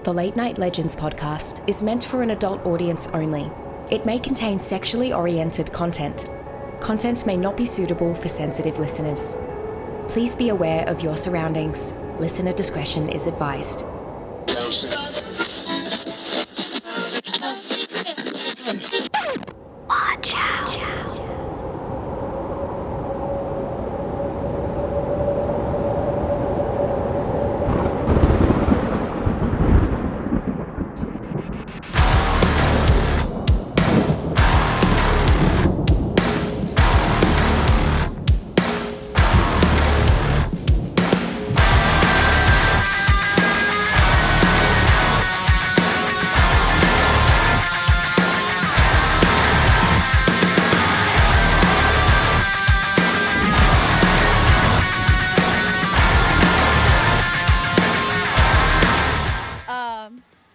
The Late Night Legends podcast is meant for an adult audience only. It may contain sexually oriented content. Content may not be suitable for sensitive listeners. Please be aware of your surroundings. Listener discretion is advised. Watch out.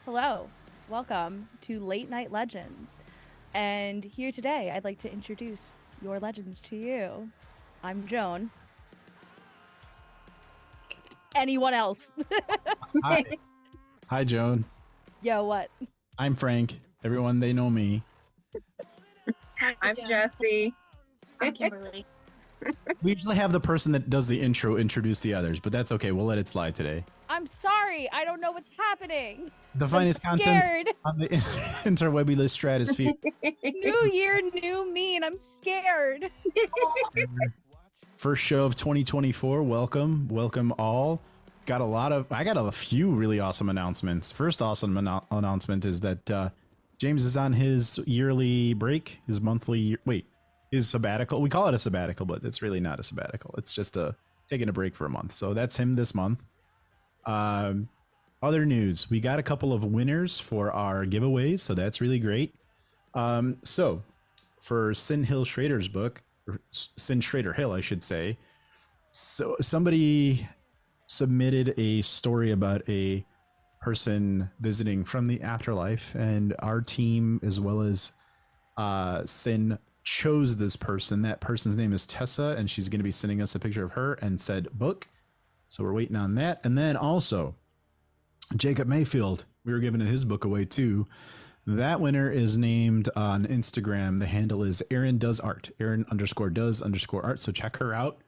Hello, welcome to Late Night Legends, and here today I'd like to introduce your legends to you. I'm Joan. Anyone else? Hi, Joan. Yo, what? I'm Frank. Everyone, they know me. Hi, I'm Jesse. I'm Kimberly. We usually have the person that does the intro introduce the others, but that's okay. We'll let it slide today. I'm sorry, I don't know what's happening. The finest content on the interwebulous stratosphere. New year, new me, and I'm scared. First show of 2024. Welcome all. I got a few really awesome announcements. First awesome announcement is that James is on his yearly break, his sabbatical. We call it a sabbatical, but it's really not a sabbatical. It's just taking a break for a month. So that's him this month. Other news, we got a couple of winners for our giveaways, so that's really great. So for Sin Schrader's book, or Sin Schrader Hill, I should say. So somebody submitted a story about a person visiting from the afterlife, and our team, as well as Sin, chose this person. That person's name is Tessa, and she's going to be sending us a picture of her and said book. So we're waiting on that. And then also Jacob Mayfield, we were giving his book away too. That winner is named on Instagram. The handle is Erin Does Art, Erin_does_art. So check her out.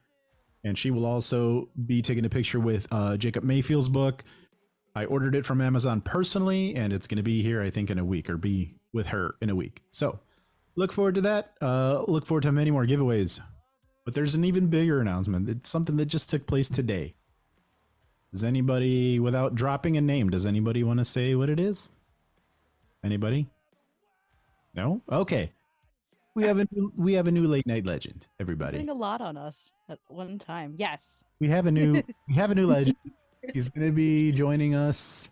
And she will also be taking a picture with Jacob Mayfield's book. I ordered it from Amazon personally, and it's going to be here, I think, in a week, or be with her in a week. So look forward to that. Look forward to many more giveaways. But there's an even bigger announcement. It's something that just took place today. Does anybody, without dropping a name, does anybody want to say what it is? Anybody? No? Okay. We have a new late night legend, everybody. Doing a lot on us at one time. Yes. We have a new legend. He's going to be joining us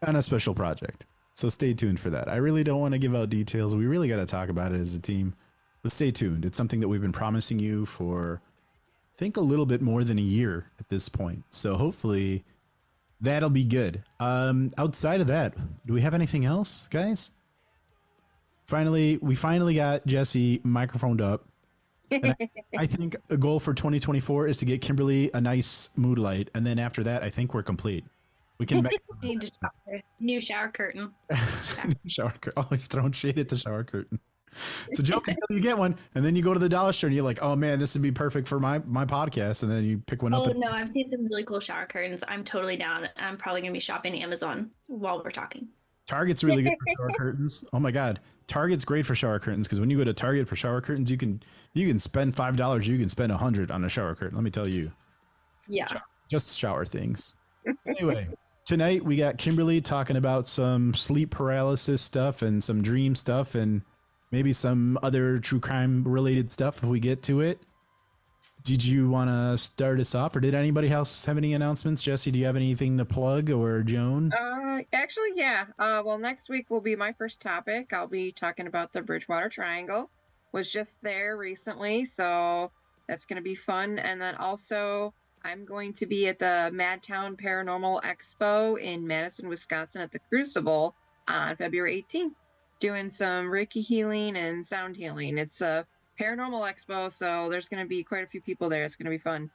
on a special project. So stay tuned for that. I really don't want to give out details. We really got to talk about it as a team. But stay tuned. It's something that we've been promising you for, I think, a little bit more than a year at this point. So hopefully that'll be good. Outside of that, do we have anything else, guys? We finally got Jesse microphoned up. And I think a goal for 2024 is to get Kimberly a nice mood light. And then after that, I think we're complete. We can make new shower curtain. shower curtain. Oh, you're throwing shade at the shower curtain. It's a joke until you get one, and then you go to the dollar store and you're like, "Oh man, this would be perfect for my podcast." And then you pick one up. Oh no, I've seen some really cool shower curtains. I'm totally down. I'm probably gonna be shopping Amazon while we're talking. Target's really good for shower curtains. Oh my god, Target's great for shower curtains, because when you go to Target for shower curtains, you can spend $5. You can spend $100 on a shower curtain. Let me tell you. Yeah. Just shower things. Anyway. Tonight we got Kimberly talking about some sleep paralysis stuff and some dream stuff and maybe some other true crime related stuff if we get to it. Did you want to start us off, or did anybody else have any announcements? Jesse, do you have anything to plug, or Joan? Actually, yeah. Well, next week will be my first topic. I'll be talking about the Bridgewater Triangle. Was just there recently, so that's going to be fun. And then also, I'm going to be at the Madtown Paranormal Expo in Madison, Wisconsin at the Crucible on February 18th, doing some Reiki healing and sound healing. It's a paranormal expo, so there's going to be quite a few people there. It's going to be fun.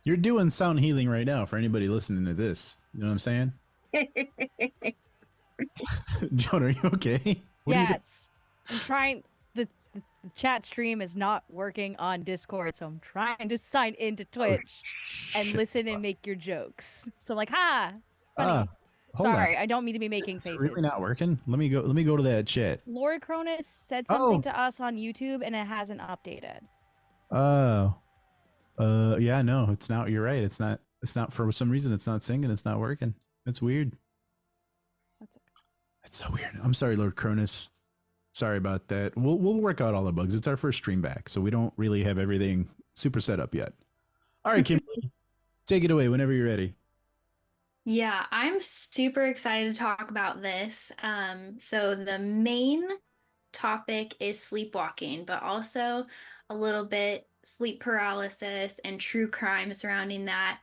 You're doing sound healing right now for anybody listening to this. You know what I'm saying? Joan, are you okay? What are you doing? Yes. I'm trying. The chat stream is not working on Discord, so I'm trying to sign into Twitch and Shit. listen and make your jokes. So I'm like, ha, funny. Ah, hold on. Sorry, I don't mean to be making Is it faces. really not working? Let me go to that chat. Lori Cronus said something Oh. to us on YouTube and it hasn't updated. Oh. Yeah, no, it's not. You're right. It's not for some reason it's not singing, it's not working. It's weird. That's okay. It's so weird. I'm sorry, Lord Cronus. Sorry about that. We'll work out all the bugs. It's our first stream back, so we don't really have everything super set up yet. All right, Kimberly, take it away whenever you're ready. Yeah, I'm super excited to talk about this. So the main topic is sleepwalking, but also a little bit sleep paralysis and true crime surrounding that.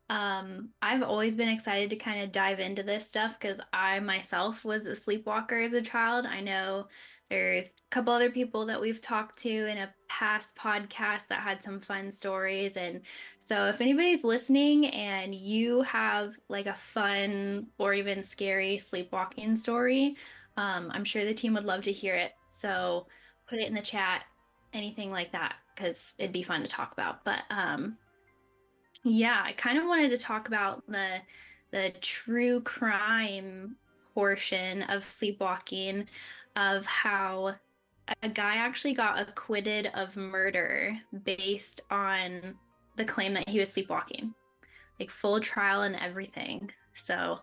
I've always been excited to kind of dive into this stuff because I myself was a sleepwalker as a child. I know there's a couple other people that we've talked to in a past podcast that had some fun stories. And so if anybody's listening and you have like a fun or even scary sleepwalking story, I'm sure the team would love to hear it. So put it in the chat, anything like that, because it'd be fun to talk about. But yeah, I kind of wanted to talk about the true crime portion of sleepwalking, of how a guy actually got acquitted of murder based on the claim that he was sleepwalking, like full trial and everything. So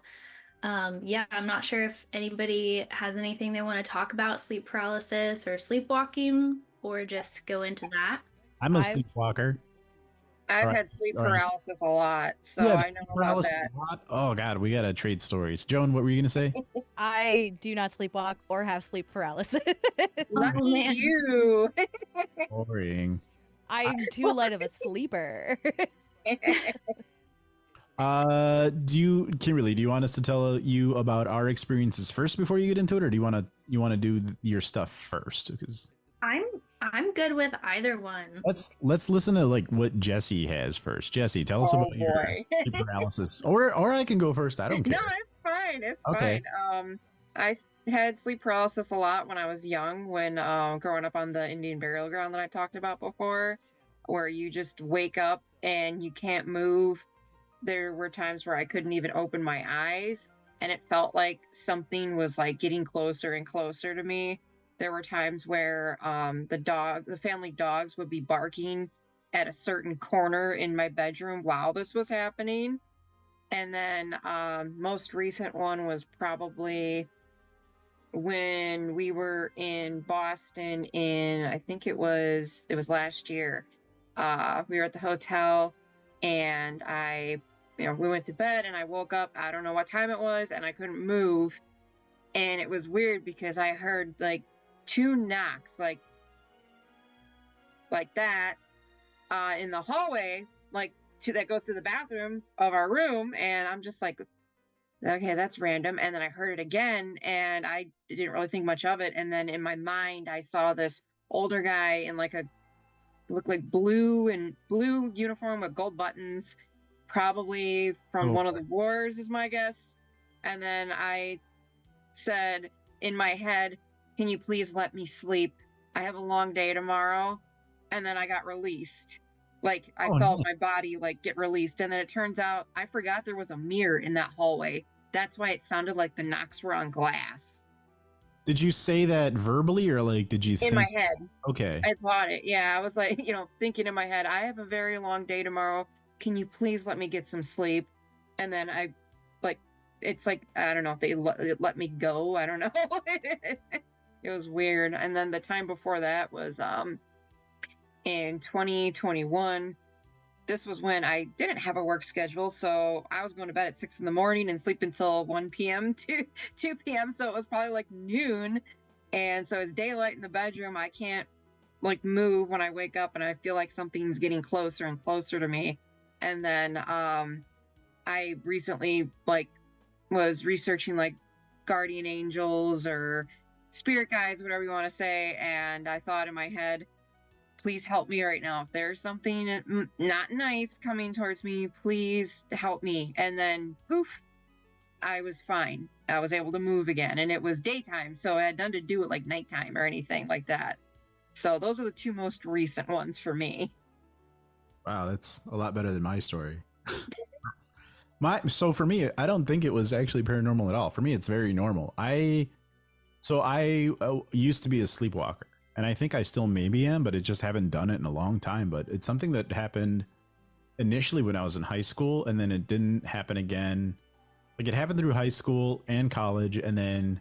yeah, I'm not sure if anybody has anything they want to talk about sleep paralysis or sleepwalking, or just go into that. I'm a I've- sleepwalker. I've Alright. had sleep Alright. paralysis a lot, so Yeah, I know about paralysis that. a lot. Oh God, we gotta trade stories. Joan, what were you gonna say? I do not sleepwalk or have sleep paralysis. Lucky man. you. Boring. I'm too light of a sleeper. Kimberly, do you want us to tell you about our experiences first before you get into it, or do you want to do your stuff first? Because I'm good with either one. let's listen to like what Jesse has first. Jesse, tell us Oh, about your boy. sleep paralysis, or I can go first. I don't care. No, it's fine. It's Okay. fine. Had sleep paralysis a lot when I was young, when growing up on the Indian burial ground that I talked about before, where you just wake up and you can't move. There were times where I couldn't even open my eyes, and it felt like something was like getting closer and closer to me. There were times where the family dogs would be barking at a certain corner in my bedroom while this was happening. And then most recent one was probably when we were in Boston I think it was last year. We were at the hotel, and we went to bed, and I woke up, I don't know what time it was, and I couldn't move. And it was weird because I heard like 2 knocks like that in the hallway, like that goes to the bathroom of our room. And I'm just like, okay, that's random. And then I heard it again, and I didn't really think much of it. And then in my mind, I saw this older guy in like looked like blue uniform with gold buttons, probably from one of the wars is my guess. And then I said in my head, can you please let me sleep? I have a long day tomorrow. And then I got released. Like I felt my body like get released. And then it turns out I forgot there was a mirror in that hallway. That's why it sounded like the knocks were on glass. Did you say that verbally, or like did you think in my head? Okay. I thought it. Yeah, I was like, thinking in my head, I have a very long day tomorrow. Can you please let me get some sleep? And then it's like, I don't know if they let me go. I don't know. It was weird. And then the time before that was in 2021. This was when I didn't have a work schedule, so I was going to bed at 6 a.m. and sleep until 1 p.m. to 2 p.m. So it was probably like noon, and so it's daylight in the bedroom. I can't like move when I wake up, and I feel like something's getting closer and closer to me. And then I recently was researching like guardian angels or spirit guides, whatever you want to say, and I thought in my head, please help me right now. If there's something not nice coming towards me, please help me. And then poof, I was fine. I was able to move again, and it was daytime, so I had none to do with like nighttime or anything like that. So those are the two most recent ones for me. Wow, that's a lot better than my story. So for me, I don't think it was actually paranormal at all. For me, it's very normal. I used to be a sleepwalker, and I think I still maybe am, but I just haven't done it in a long time. But it's something that happened initially when I was in high school, and then it didn't happen again. Like it happened through high school and college, and then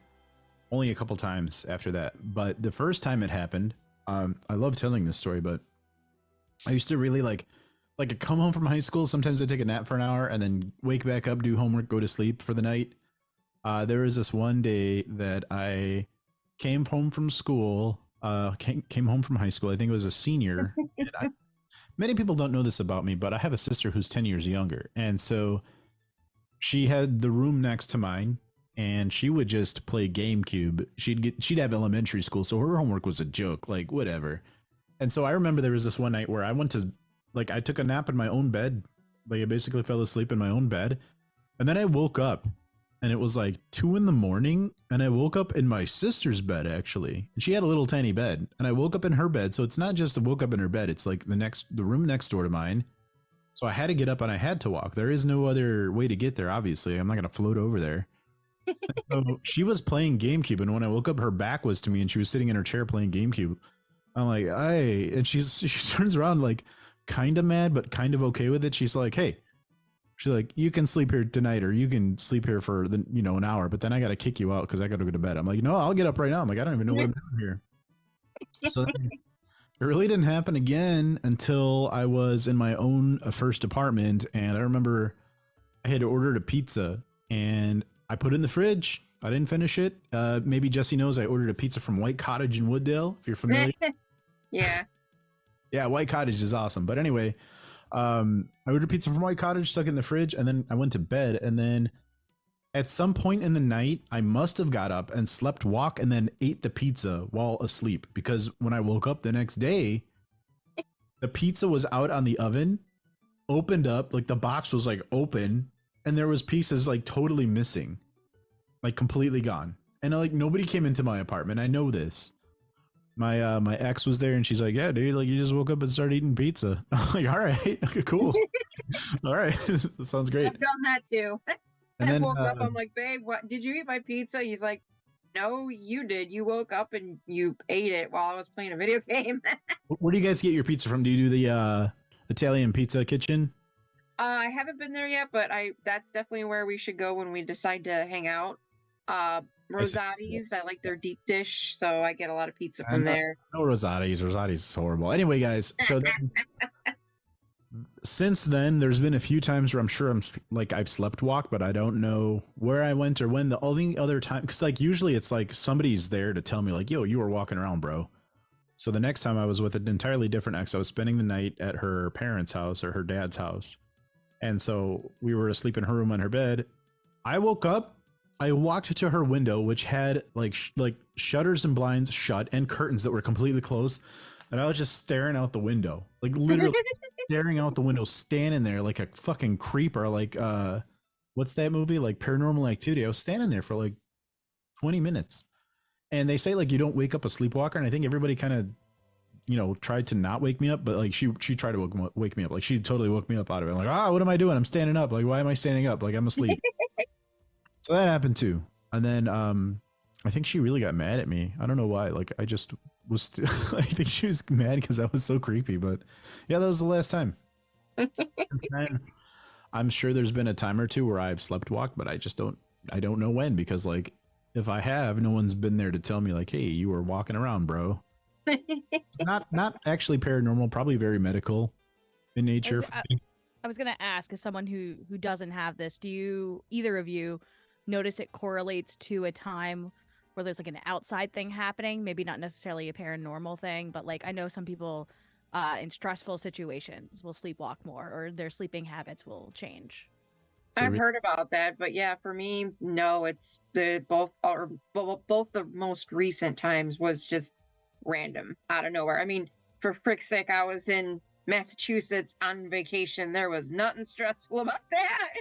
only a couple times after that. But the first time it happened, I love telling this story, but I used to really like I come home from high school. Sometimes I take a nap for an hour and then wake back up, do homework, go to sleep for the night. There was this one day that I came home from school, came home from high school. I think it was a senior. And many people don't know this about me, but I have a sister who's 10 years younger. And so she had the room next to mine, and she would just play GameCube. She'd have elementary school, so her homework was a joke, like whatever. And so I remember there was this one night where I went to, like, I took a nap in my own bed. Like I basically fell asleep in my own bed. And then I woke up and it was like 2 a.m. and I woke up in my sister's bed, actually. And she had a little tiny bed, and I woke up in her bed. So it's not just I woke up in her bed. It's like the room next door to mine. So I had to get up and I had to walk. There is no other way to get there. Obviously, I'm not going to float over there. So she was playing GameCube. And when I woke up, her back was to me and she was sitting in her chair playing GameCube. I'm like, hey, and she turns around like kind of mad, but kind of okay with it. She's like, hey, she's like, you can sleep here tonight, or you can sleep here for an hour, but then I got to kick you out because I got to go to bed. I'm like, no, I'll get up right now. I'm like, I don't even know what I'm doing here. So it really didn't happen again until I was in my own first apartment. And I remember I had ordered a pizza and I put it in the fridge. I didn't finish it. Maybe Jesse knows I ordered a pizza from White Cottage in Wooddale, if you're familiar. Yeah. Yeah, White Cottage is awesome. But anyway, I ordered pizza from White Cottage, stuck it in the fridge, and then I went to bed. And then at some point in the night, I must have got up and slept walk and then ate the pizza while asleep. Because when I woke up the next day, the pizza was out on the oven, opened up, like the box was like open, and there was pieces like totally missing, like completely gone. And like nobody came into my apartment. I know this. My ex was there and she's like, yeah, dude, like you just woke up and started eating pizza. I'm like, all right, cool. All right. That sounds great. I've done that too. And I then woke up, I'm like, babe, what did you eat my pizza? He's like, no, you did. You woke up and you ate it while I was playing a video game. where do you guys get your pizza from? Do you do the Italian pizza kitchen? I haven't been there yet, but that's definitely where we should go when we decide to hang out. Rosati's, I like their deep dish, so I get a lot of pizza from there. No Rosati's. Rosati's is horrible. Anyway, guys, so then, since then, there's been a few times where I'm sure I've slept walk, but I don't know where I went or when. The only other time, because like usually it's like somebody's there to tell me like, yo, you were walking around, bro. So the next time I was with an entirely different ex. I was spending the night at her parents' house or her dad's house. And so we were asleep in her room on her bed. I woke up. I walked to her window, which had like shutters and blinds shut and curtains that were completely closed. And I was just staring out the window, like literally staring out the window, standing there like a fucking creeper. Like, what's that movie? Like Paranormal Activity. I was standing there for like 20 minutes. And they say like you don't wake up a sleepwalker. And I think everybody kind of, tried to not wake me up. But like she tried to wake me up. Like she totally woke me up out of it. I'm like, what am I doing? I'm standing up. Like, why am I standing up? Like I'm asleep. So that happened too. And then I think she really got mad at me. I don't know why. Like I just was, I think she was mad because I was so creepy. But yeah, that was the last time. Since then, I'm sure there's been a time or two where I've slept walked, but I don't know when, because like if I have, no one's been there to tell me like, hey, you were walking around, bro. Not actually paranormal, probably very medical in nature. I was gonna ask, as someone who doesn't have this, do you, either of you, notice it correlates to a time where there's like an outside thing happening, maybe not necessarily a paranormal thing, but like I know some people in stressful situations will sleepwalk more, or their sleeping habits will change. I've heard about that, but yeah, for me, no, it's both the most recent times was just random out of nowhere. I mean, for frick's sake, I was in Massachusetts on vacation. There was nothing stressful about that.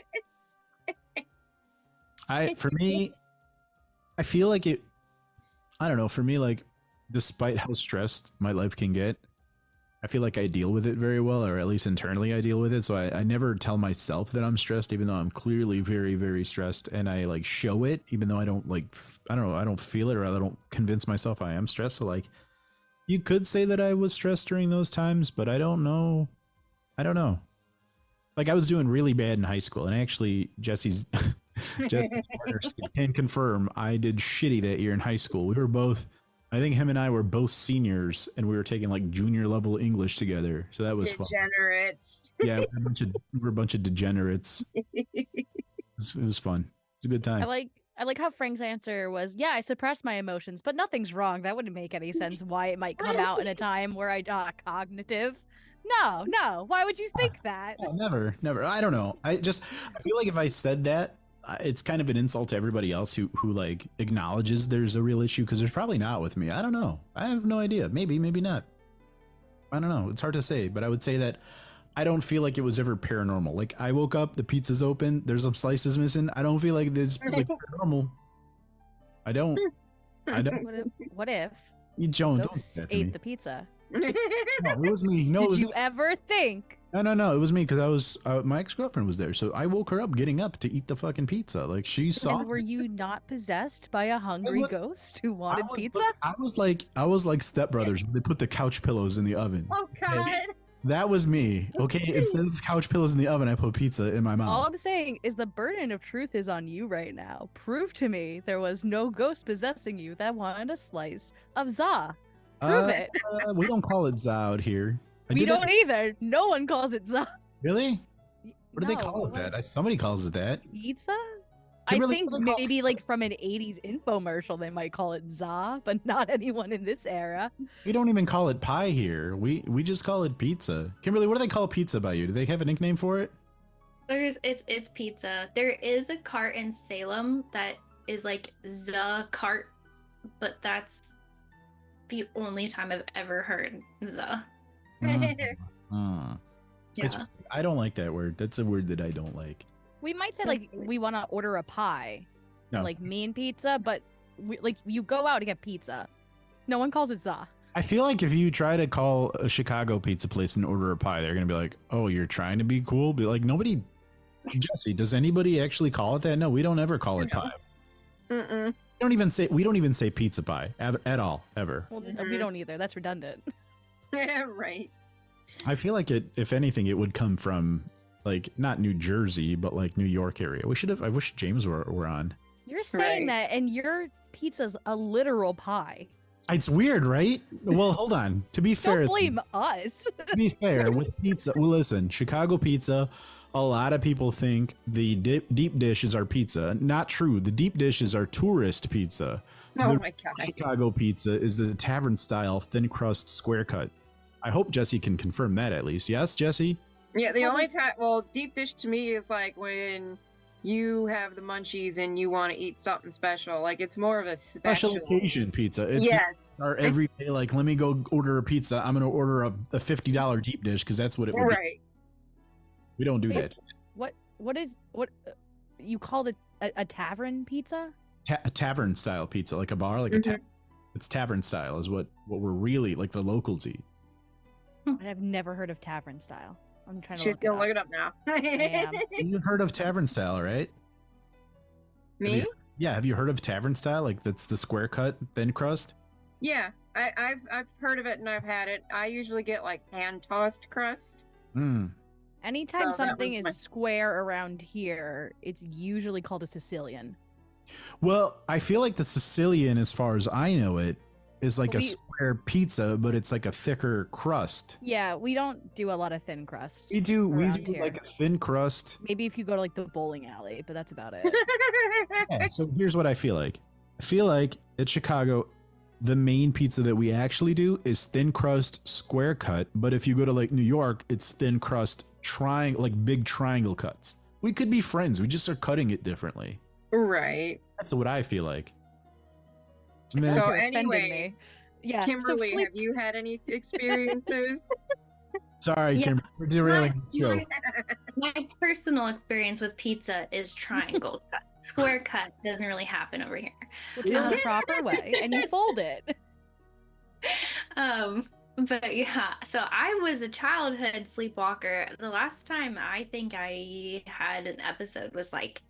For me, I feel like it. I don't know. For me, like, despite how stressed my life can get, I feel like I deal with it very well, or at least internally I deal with it. So I never tell myself that I'm stressed, even though I'm clearly very, very stressed, and I like show it, even though I don't like, I don't know, I don't feel it, or I don't convince myself I am stressed. So like, you could say that I was stressed during those times, but I don't know. I don't know. Like, I was doing really bad in high school, and actually Jesse's partner can confirm I did shitty that year in high school. We were both, I think him and I were both seniors, and we were taking like junior level English together. So that was Degenerates. fun. Yeah, we're a bunch of degenerates. It was fun. It was a good time. I like how Frank's answer was, yeah, I suppress my emotions, but nothing's wrong. That wouldn't make any sense why it might come out in a time where I'm cognitive. No. Why would you think that? Oh, never. I don't know. I feel like if I said that, it's kind of an insult to everybody else who like acknowledges there's a real issue, because there's probably not with me. I don't know. I have no idea. Maybe not. I don't know. It's hard to say, but I would say that I don't feel like it was ever paranormal. Like, I woke up, the pizza's open, there's some slices missing. I don't feel like this like paranormal. I don't. What if You don't ate the pizza? No, it was me. No, Did you ever think? No, it was me, because I was my ex-girlfriend was there, so I woke her up getting up to eat the fucking pizza. Like, she saw. And were you not possessed by a hungry ghost who wanted pizza? I was like Step Brothers. They put the couch pillows in the oven. Oh God. Okay? That was me. Okay, instead of couch pillows in the oven, I put pizza in my mouth. All I'm saying is the burden of truth is on you right now. Prove to me there was no ghost possessing you that wanted a slice of za. Prove it. We don't call it za out here. We don't either. No one calls it za. Really? What do they call it that? Somebody calls it that. Pizza? Kimberly, I think maybe like from an 80s infomercial they might call it za, but not anyone in this era. We don't even call it pie here. We just call it pizza. Kimberly, what do they call pizza by you? Do they have a nickname for it? It's pizza. There is a cart in Salem that is like the cart, but that's the only time I've ever heard the. Yeah. I don't like that word. That's a word that I don't like. We might say like we want to order a pie, like mean pizza, but like you go out to get pizza. No one calls it za. I feel like if you try to call a Chicago pizza place and order a pie, they're gonna be like, "Oh, you're trying to be cool." Be like, nobody. Jesse, does anybody actually call it that? No, we don't ever call it pie. Mm-mm. We don't even say pizza pie at all, ever. Well, we don't either. That's redundant. Yeah, right. I feel like if anything, it would come from like not New Jersey, but like New York area. I wish James were on. You're saying that, and your pizza's a literal pie. It's weird, right? Well, hold on. To be fair, Don't blame us. To be fair, with pizza, well, listen, Chicago pizza, a lot of people think the deep dish is our pizza. Not true. The deep dish is our tourist pizza. Oh my God. Chicago pizza is the tavern style thin crust square cut. I hope Jesse can confirm that at least. Yes, Jesse? Yeah, the only time, deep dish to me is like when you have the munchies and you want to eat something special. Like, it's more of a special occasion pizza. It's our everyday, like, let me go order a pizza. I'm going to order a $50 deep dish because that's what it would be. We don't do that. What you called it a tavern pizza? A tavern style pizza, like a bar, like a tavern. It's tavern style is what we're really, like, the locals eat. I've never heard of tavern style. I'm trying to She's gonna look it up now. I am. You've heard of tavern style, right? Me? Have you heard of tavern style? Like, that's the square cut thin crust? Yeah, I've heard of it and I've had it. I usually get like hand tossed crust. Anytime something is square around here, it's usually called a Sicilian. Well, I feel like the Sicilian, as far as I know it, is like a square pizza, but it's like a thicker crust. Yeah, we don't do a lot of thin crust. We do here. like a thin crust. Maybe if you go to like the bowling alley, but that's about it. Yeah, so here's what I feel like. I feel like at Chicago, the main pizza that we actually do is thin crust square cut, but if you go to like New York, it's thin crust like big triangle cuts. We could be friends. We just are cutting it differently. Right. That's what I feel like. So anyway, yeah. Kimberly, have you had any experiences? Sorry, Kimberly, we're derailing the show. My personal experience with pizza is triangle cut. square cut doesn't really happen over here. Which is the proper way, and you fold it. But yeah, so I was a childhood sleepwalker. The last time I think I had an episode was like,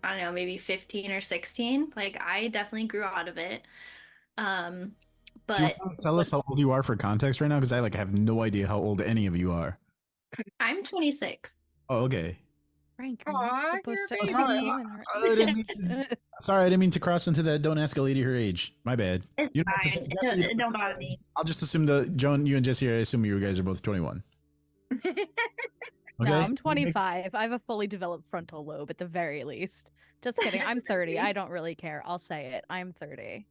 I don't know, maybe 15 or 16. Like I definitely grew out of it. But Do you want to tell us how old you are for context right now? Because I like have no idea how old any of you are. I'm 26. Oh, okay. Frank, you're Aw, not supposed you're to a baby. explain her. Sorry, I didn't mean to cross into that. Don't ask a lady her age. My bad. It's You don't have to- fine. Jesse, you It don't don't have to bother say- me. I'll just assume that Joan, you and Jesse, I assume you guys are both 21. No, I'm 25. I have a fully developed frontal lobe at the very least. Just kidding. I'm 30. I don't really care. I'll say it. I'm 30.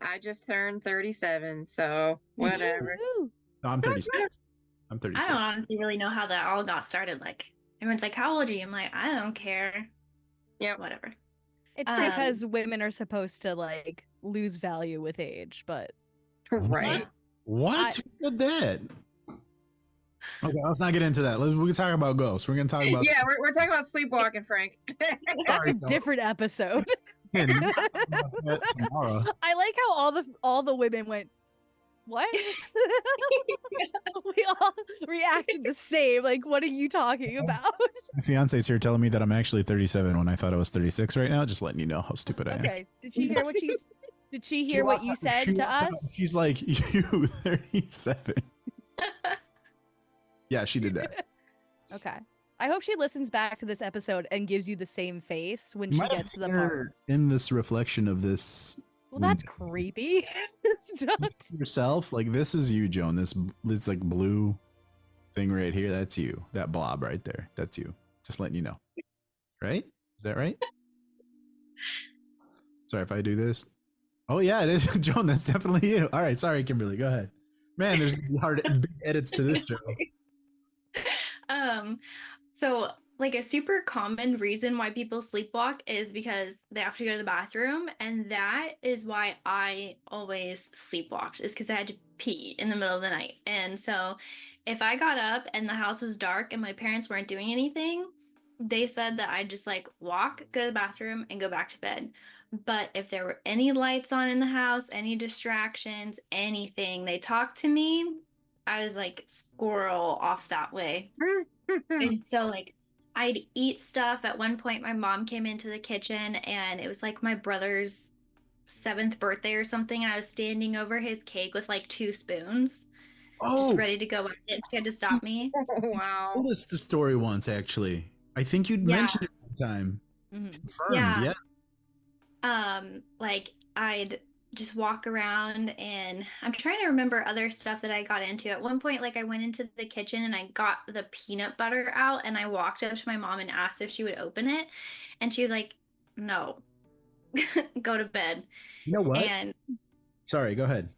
I just turned 37, so Me too. whatever. Woo. No, I'm 36. I'm I 36. don't honestly really know how that all got started. Like everyone's like, "How old are you?" I'm like, "I don't care." Yep. Whatever. It's because women are supposed to like lose value with age, but Right. What? Who said that? Okay, let's not get into that. We can talk about ghosts. We're gonna talk about Yeah, we're talking about sleepwalking, Frank. that's a different episode. tomorrow. I like how all the women went, what? We all reacted the same. Like, what are you talking about? My fiance's here telling me that I'm actually 37 when I thought I was 36 right now. Just letting you know how stupid I am. Okay. Did she hear what you said to us? She's like, you 37. Yeah, she did that. Okay. I hope she listens back to this episode and gives you the same face when she Might have gets to the seen part. her in this reflection of this. Well, that's window. creepy. Don't- Yourself, like this is you, Joan. This like blue thing right here. That's you. That blob right there. That's you. Just letting you know. Right? Is that right? Sorry if I do this. Oh yeah, it is, Joan. That's definitely you. All right, sorry, Kimberly. Go ahead. Man, there's hard big edits to this show. So like a super common reason why people sleepwalk is because they have to go to the bathroom, and that is why I always sleepwalked, is because I had to pee in the middle of the night. And so if I got up and the house was dark and my parents weren't doing anything, they said that I'd just like walk, go to the bathroom, and go back to bed. But if there were any lights on in the house, any distractions, anything, they talked to me, I was like squirrel off that way. And so like I'd eat stuff. At one point my mom came into the kitchen and it was like my brother's 7th birthday or something, and I was standing over his cake with like 2 spoons, just ready to go at it. She had to stop me. Wow. told us the story once, actually. I think you'd Yeah. mentioned it one time. Mhm. Confirmed, yeah. Like I'd just walk around, and I'm trying to remember other stuff that I got into. At one point, like I went into the kitchen and I got the peanut butter out, and I walked up to my mom and asked if she would open it, and she was like, "No, go to bed." You know what? And Sorry, go ahead.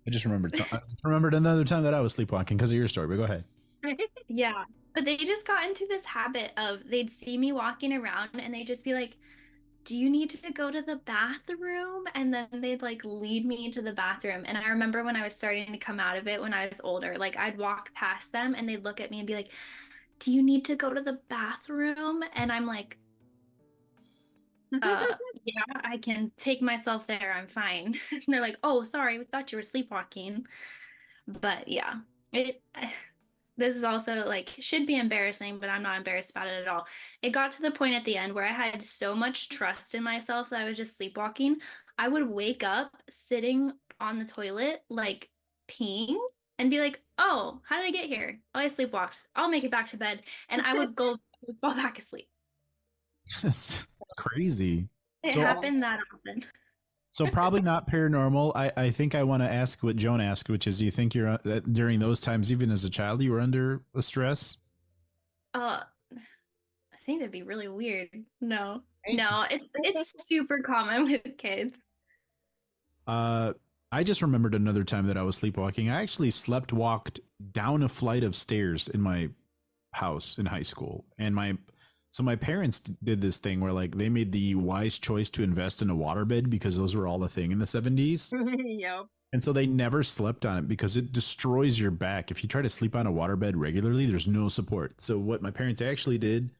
I just remembered. I remembered another time that I was sleepwalking because of your story, but go ahead. yeah, but they just got into this habit of they'd see me walking around and they'd just be like, "Do you need to go to the bathroom?" And then they'd like lead me into the bathroom. And I remember when I was starting to come out of it when I was older, like I'd walk past them and they'd look at me and be like, "Do you need to go to the bathroom?" And I'm like, yeah, I can take myself there. I'm fine. And they're like, "Oh, sorry, we thought you were sleepwalking." But yeah, it this is also like should be embarrassing, but I'm not embarrassed about it at all. It got to the point at the end where I had so much trust in myself that I was just sleepwalking. I would wake up sitting on the toilet, like peeing, and be like, "Oh, how did I get here? Oh, I sleepwalked. I'll make it back to bed." And I would fall back asleep. That's crazy. It So- happened that often. So probably not paranormal. I think I want to ask what Joan asked, which is, do you think you're that during those times, even as a child, you were under a stress? I think that'd be really weird. No, it's super common with kids. I just remembered another time that I was sleepwalking. I actually walked down a flight of stairs in my house in high school, and my parents did this thing where like they made the wise choice to invest in a waterbed because those were all the thing in the 70s. Yep. And so they never slept on it because it destroys your back. If you try to sleep on a waterbed regularly, there's no support. So what my parents actually did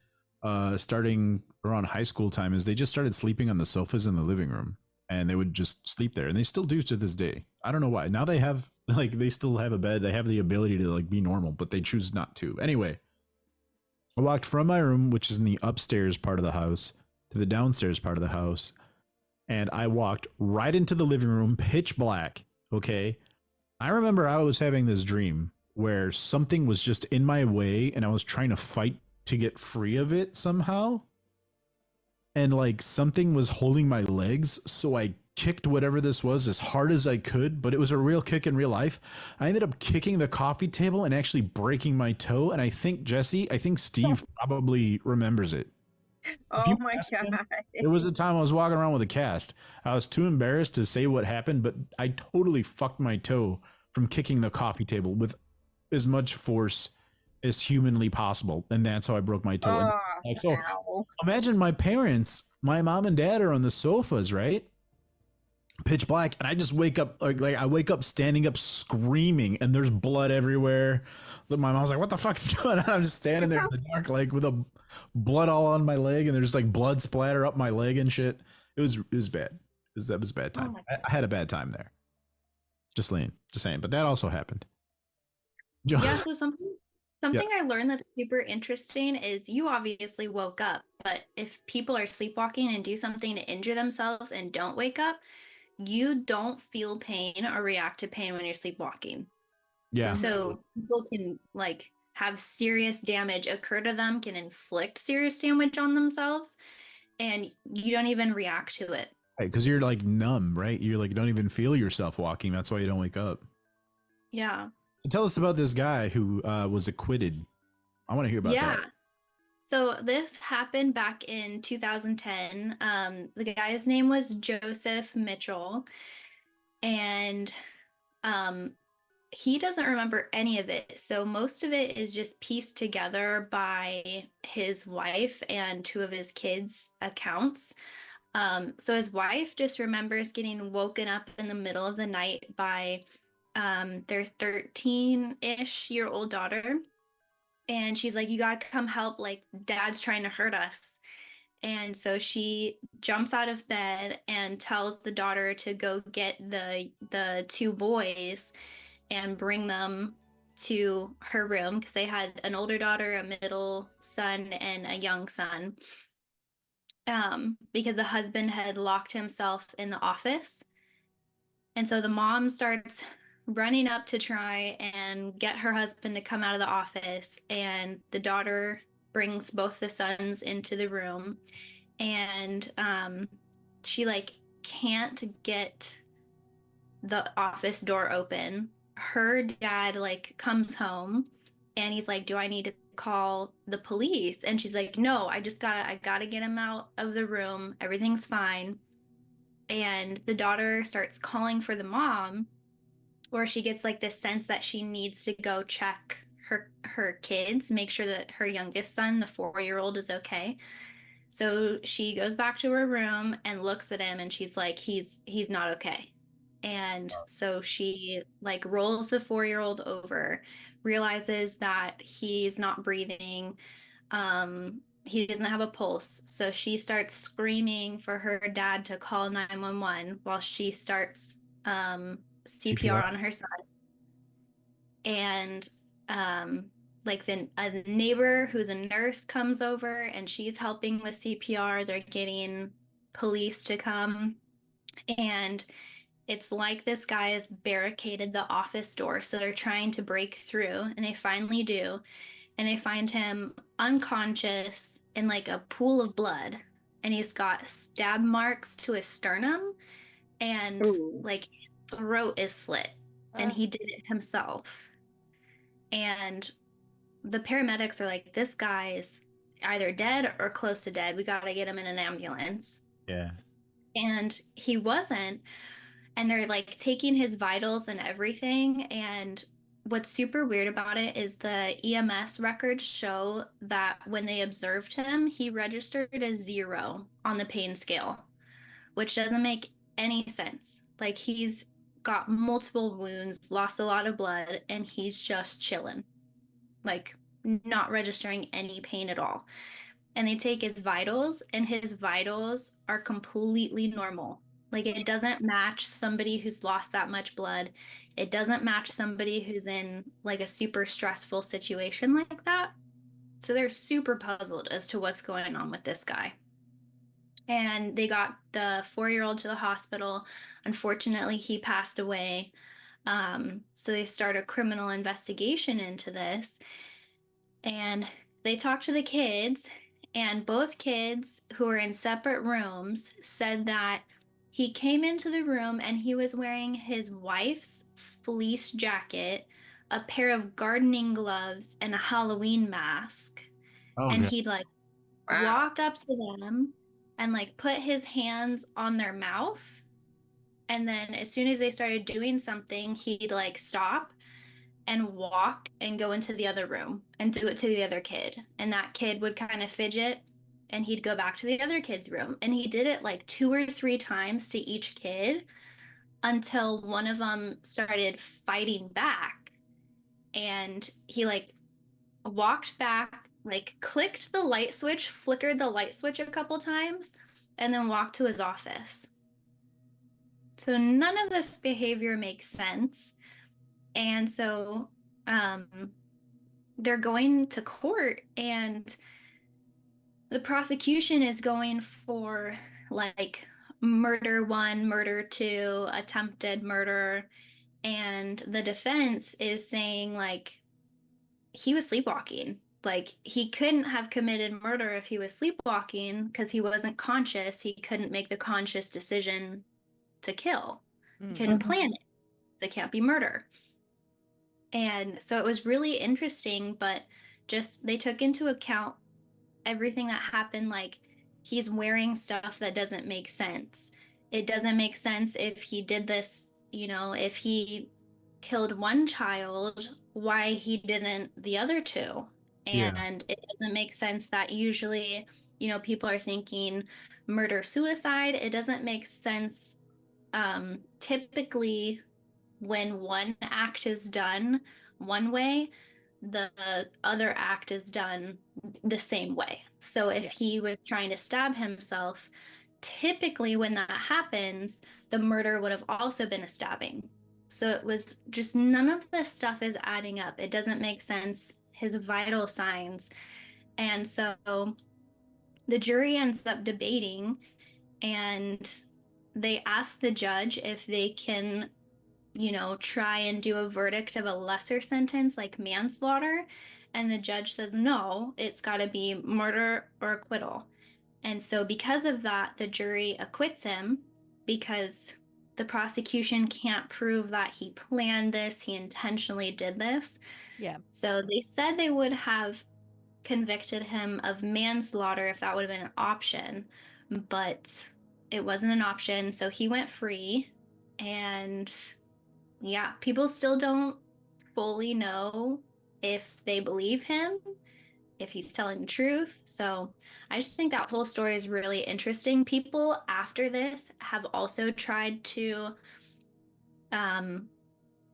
starting around high school time is they just started sleeping on the sofas in the living room, and they would just sleep there, and they still do to this day. I don't know why. Now they have like they still have a bed. They have the ability to like be normal, but they choose not to. Anyway, I walked from my room, which is in the upstairs part of the house, to the downstairs part of the house, and I walked right into the living room, pitch black. Okay. I remember I was having this dream where something was just in my way and I was trying to fight to get free of it somehow. And like something was holding my legs. So I kicked whatever this was as hard as I could, but it was a real kick in real life. I ended up kicking the coffee table and actually breaking my toe. And I think Steve probably remembers it. Oh my Him, God. there was a time I was walking around with a cast. I was too embarrassed to say what happened, but I totally fucked my toe from kicking the coffee table with as much force as humanly possible. And that's how I broke my toe. Oh, So ow. imagine my parents, my mom and dad are on the sofas, right? Pitch black, and I just wake up like I wake up standing up screaming, and there's blood everywhere. My mom's like, "What the fuck's going on?" I'm just standing there in the dark, like with a blood all on my leg, and there's like blood splatter up my leg and shit. It was bad. That was a bad time. I had a bad time there. Just saying, but that also happened. Yeah, so something I learned that's super interesting is you obviously woke up, but if people are sleepwalking and do something to injure themselves and don't wake up, you don't feel pain or react to pain when you're sleepwalking. Yeah. So people can like have serious damage occur to them, can inflict serious damage on themselves, and you don't even react to it. Right, because you're like numb, right? You're like don't even feel yourself walking. That's why you don't wake up. Yeah. So tell us about this guy who was acquitted. I want to hear about that. So this happened back in 2010. The guy's name was Joseph Mitchell, and he doesn't remember any of it. So most of it is just pieced together by his wife and two of his kids' accounts. So his wife just remembers getting woken up in the middle of the night by their 13-ish-year-old daughter. And she's like, "You gotta come help, like dad's trying to hurt us." And so she jumps out of bed and tells the daughter to go get the two boys and bring them to her room, because they had an older daughter, a middle son, and a young son. Because the husband had locked himself in the office. And so the mom starts running up to try and get her husband to come out of the office. And the daughter brings both the sons into the room. And she like can't get the office door open. Her dad like comes home and he's like, "Do I need to call the police?" And she's like, "No, I gotta get him out of the room. Everything's fine." And the daughter starts calling for the mom, or she gets like this sense that she needs to go check her kids, make sure that her youngest son, the 4-year-old, is okay. So she goes back to her room and looks at him, and she's like, he's not okay. And so she like rolls the 4-year-old over, realizes that he's not breathing. He doesn't have a pulse. So she starts screaming for her dad to call 911 while she starts CPR on her son. And like then a neighbor who's a nurse comes over and she's helping with CPR. They're getting police to come, and it's like this guy has barricaded the office door. So they're trying to break through, and they finally do. And they find him unconscious in like a pool of blood. And he's got stab marks to his sternum, and like his throat is slit. And he did it himself. And the paramedics are like, "This guy is either dead or close to dead. We got to get him in an ambulance." Yeah. And he wasn't. And they're like taking his vitals and everything. And what's super weird about it is the EMS records show that when they observed him, he registered a 0 on the pain scale, which doesn't make any sense. Like he's got multiple wounds, lost a lot of blood, and he's just chilling, like not registering any pain at all. and they take his vitals, and his vitals are completely normal. Like, it doesn't match somebody who's lost that much blood. It doesn't match somebody who's in like a super stressful situation like that. So they're super puzzled as to what's going on with this guy. And they got the 4-year-old to the hospital. Unfortunately, he passed away. So they start a criminal investigation into this. And they talked to the kids, and both kids who were in separate rooms said that he came into the room and he was wearing his wife's fleece jacket, a pair of gardening gloves, and a Halloween mask. Oh, And God. he'd like Wow. walk up to them and like put his hands on their mouth. And then as soon as they started doing something, he'd like stop and walk and go into the other room and do it to the other kid. And that kid would kind of fidget and he'd go back to the other kid's room. And he did it like 2 or 3 times to each kid until one of them started fighting back. And he like walked back, like clicked the light switch, flickered the light switch a couple times, and then walked to his office. So none of this behavior makes sense. And so they're going to court, and the prosecution is going for like murder 1, murder 2, attempted murder. And the defense is saying like he was sleepwalking. Like, he couldn't have committed murder if he was sleepwalking because he wasn't conscious. He couldn't make the conscious decision to kill. He couldn't plan it. So it can't be murder. And so it was really interesting, but just they took into account everything that happened. Like, he's wearing stuff that doesn't make sense. It doesn't make sense if he did this, if he killed one child, why he didn't the other two. Yeah. And it doesn't make sense that usually, people are thinking murder, suicide. It doesn't make sense. Typically, when one act is done one way, the other act is done the same way. So if he was trying to stab himself, typically when that happens, the murder would have also been a stabbing. So it was just none of this stuff is adding up. It doesn't make sense. His vital signs. And so the jury ends up debating, and they ask the judge if they can try and do a verdict of a lesser sentence like manslaughter. And the judge says, no, it's got to be murder or acquittal. And so because of that, the jury acquits him because the prosecution can't prove that he planned this, he intentionally did this. Yeah. So they said they would have convicted him of manslaughter if that would have been an option, but it wasn't an option. So he went free. And yeah, people still don't fully know if they believe him, if he's telling the truth. So I just think that whole story is really interesting. People after this have also tried to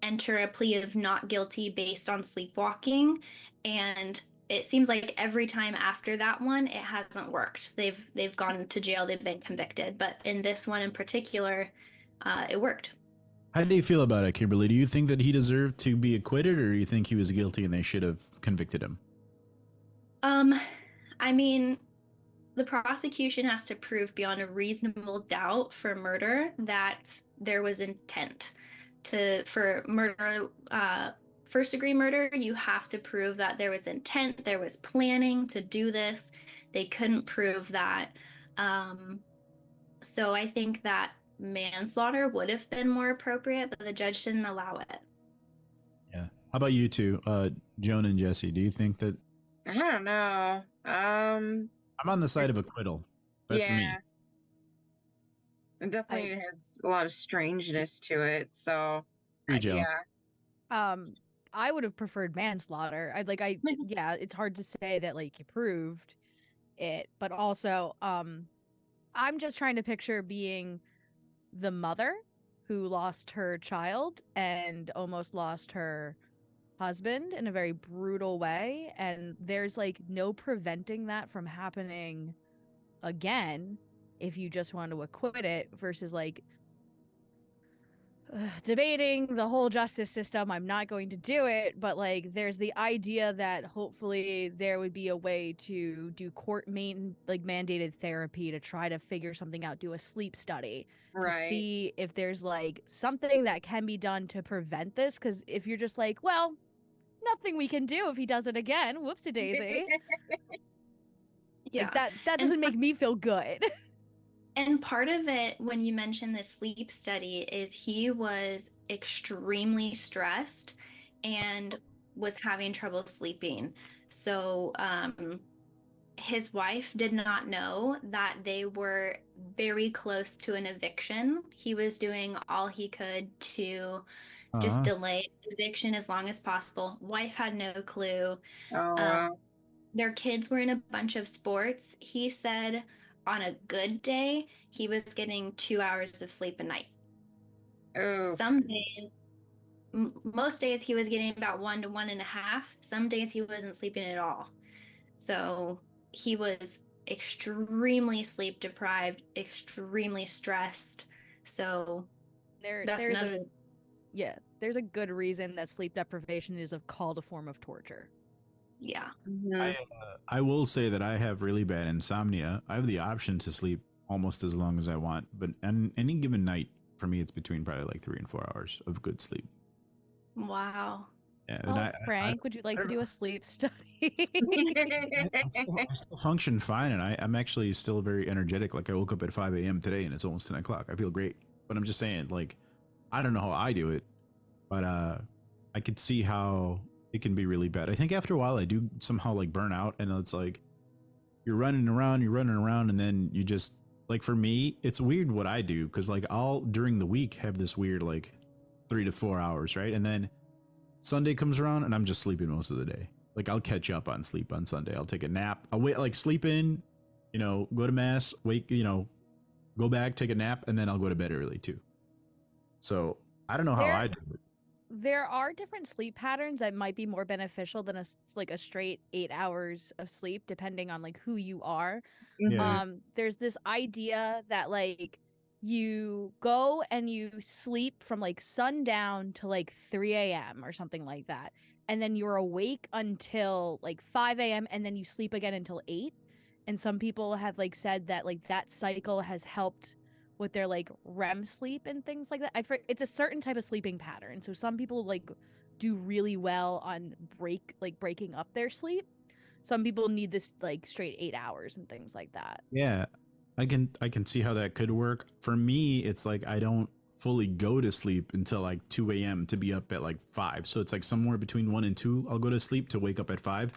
enter a plea of not guilty based on sleepwalking, and it seems like every time after that one, it hasn't worked. They've gone to jail, they've been convicted, but in this one in particular, it worked. How do you feel about it, Kimberly? Do you think that he deserved to be acquitted, or do you think he was guilty and they should have convicted him? I mean, the prosecution has to prove beyond a reasonable doubt for murder that there was intent for murder. First degree murder, you have to prove that there was intent, there was planning to do this. They couldn't prove that. So I think that manslaughter would have been more appropriate, but the judge didn't allow it. Yeah. How about you two, Joan and Jesse? Do you think that? I don't know. I'm on the side of acquittal. That's me. It definitely has a lot of strangeness to it. So, Joan. Yeah. I would have preferred manslaughter. Yeah, it's hard to say that like you proved it, but also, I'm just trying to picture being the mother who lost her child and almost lost her husband in a very brutal way, and there's like no preventing that from happening again if you just want to acquit it versus like debating the whole justice system. I'm not going to do it, but like there's the idea that hopefully there would be a way to do mandated therapy to try to figure something out, do a sleep study to Right. see if there's like something that can be done to prevent this. Because if you're just like, well, nothing we can do if he does it again, whoopsie daisy. Yeah. Like that doesn't make me feel good. And part of it, when you mentioned the sleep study, is he was extremely stressed and was having trouble sleeping. So his wife did not know that they were very close to an eviction. He was doing all he could to just delay eviction as long as possible. Wife had no clue. Oh, wow. Their kids were in a bunch of sports. He said on a good day, he was getting 2 hours of sleep a night. Oh, Some days, most days he was getting about 1 to 1.5. Some days he wasn't sleeping at all. So he was extremely sleep deprived, extremely stressed. So that's another. There's a good reason that sleep deprivation is called a form of torture. Yeah. mhm. I will say that I have really bad insomnia. I have the option to sleep almost as long as I want, but on any given night, for me, it's between probably like 3 and 4 hours of good sleep. Wow. Yeah, Well, and Frank, would you like to do a sleep study? I still function fine, and I'm actually still very energetic. Like I woke up at 5 a.m. today, and it's almost 10 o'clock. I feel great, but I'm just saying, like, I don't know how I do it, but I could see how it can be really bad. I think after a while, I do somehow like burn out, and it's like you're running around, and then you just like for me, it's weird what I do because like I'll during the week have this weird like 3 to 4 hours, right, and then Sunday comes around and I'm just sleeping most of the day. Like I'll catch up on sleep on Sunday. I'll take a nap. I'll wait, like sleep in, go to mass, wake, go back, take a nap, and then I'll go to bed early too. So I don't know how I do it. There are different sleep patterns that might be more beneficial than a straight 8 hours of sleep, depending on like who you are. Yeah. There's this idea that like you go and you sleep from like sundown to like 3 a.m. or something like that. And then you're awake until like 5 a.m. and then you sleep again until 8. And some people have like said that like that cycle has helped with their like REM sleep and things like that. It's a certain type of sleeping pattern. So some people like do really well on breaking up their sleep. Some people need this like straight 8 hours and things like that. Yeah. I can see how that could work. For me, it's like I don't fully go to sleep until like 2 a.m. to be up at like 5. So it's like somewhere between 1 and 2 I'll go to sleep to wake up at 5.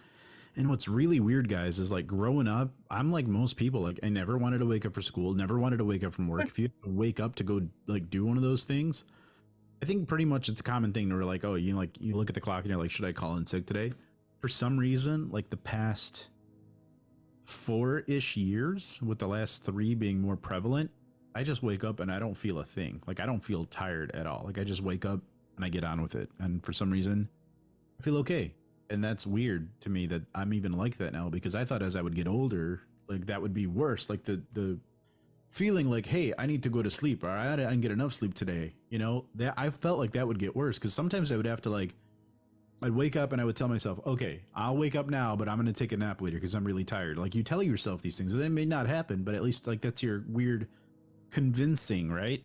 And what's really weird, guys, is like growing up, I'm like most people, like I never wanted to wake up for school, never wanted to wake up from work. If you have to wake up to go like do one of those things, I think pretty much it's a common thing to where like, oh, you look at the clock and you're like, should I call in sick today? For some reason, like the past 4-ish years, with the last 3 being more prevalent, I just wake up and I don't feel a thing. Like I don't feel tired at all. Like I just wake up and I get on with it. And for some reason, I feel okay. And that's weird to me that I'm even like that now, because I thought as I would get older, like that would be worse. Like the feeling like, hey, I need to go to sleep, or I didn't get enough sleep today. That I felt like that would get worse, because sometimes I would have to like, I'd wake up and I would tell myself, okay, I'll wake up now, but I'm going to take a nap later because I'm really tired. Like you tell yourself these things, and they may not happen, but at least like that's your weird convincing, right?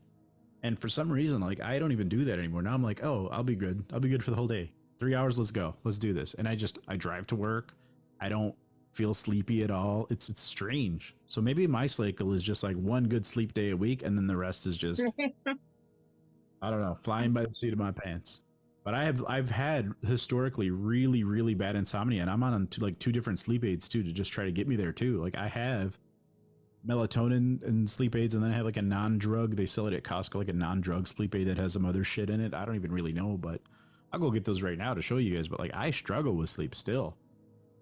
And for some reason, like I don't even do that anymore. Now I'm like, oh, I'll be good. I'll be good for the whole day. 3 hours, let's go. Let's do this. And I drive to work. I don't feel sleepy at all. It's strange. So maybe my cycle is just like one good sleep day a week, and then the rest is just I don't know, flying by the seat of my pants. But I've had historically really, really bad insomnia, and I'm on like 2 different sleep aids too to just try to get me there too. Like I have melatonin and sleep aids, and then I have like a non-drug. They sell it at Costco, like a non-drug sleep aid that has some other shit in it. I don't even really know, but I'll go get those right now to show you guys. But like I struggle with sleep still.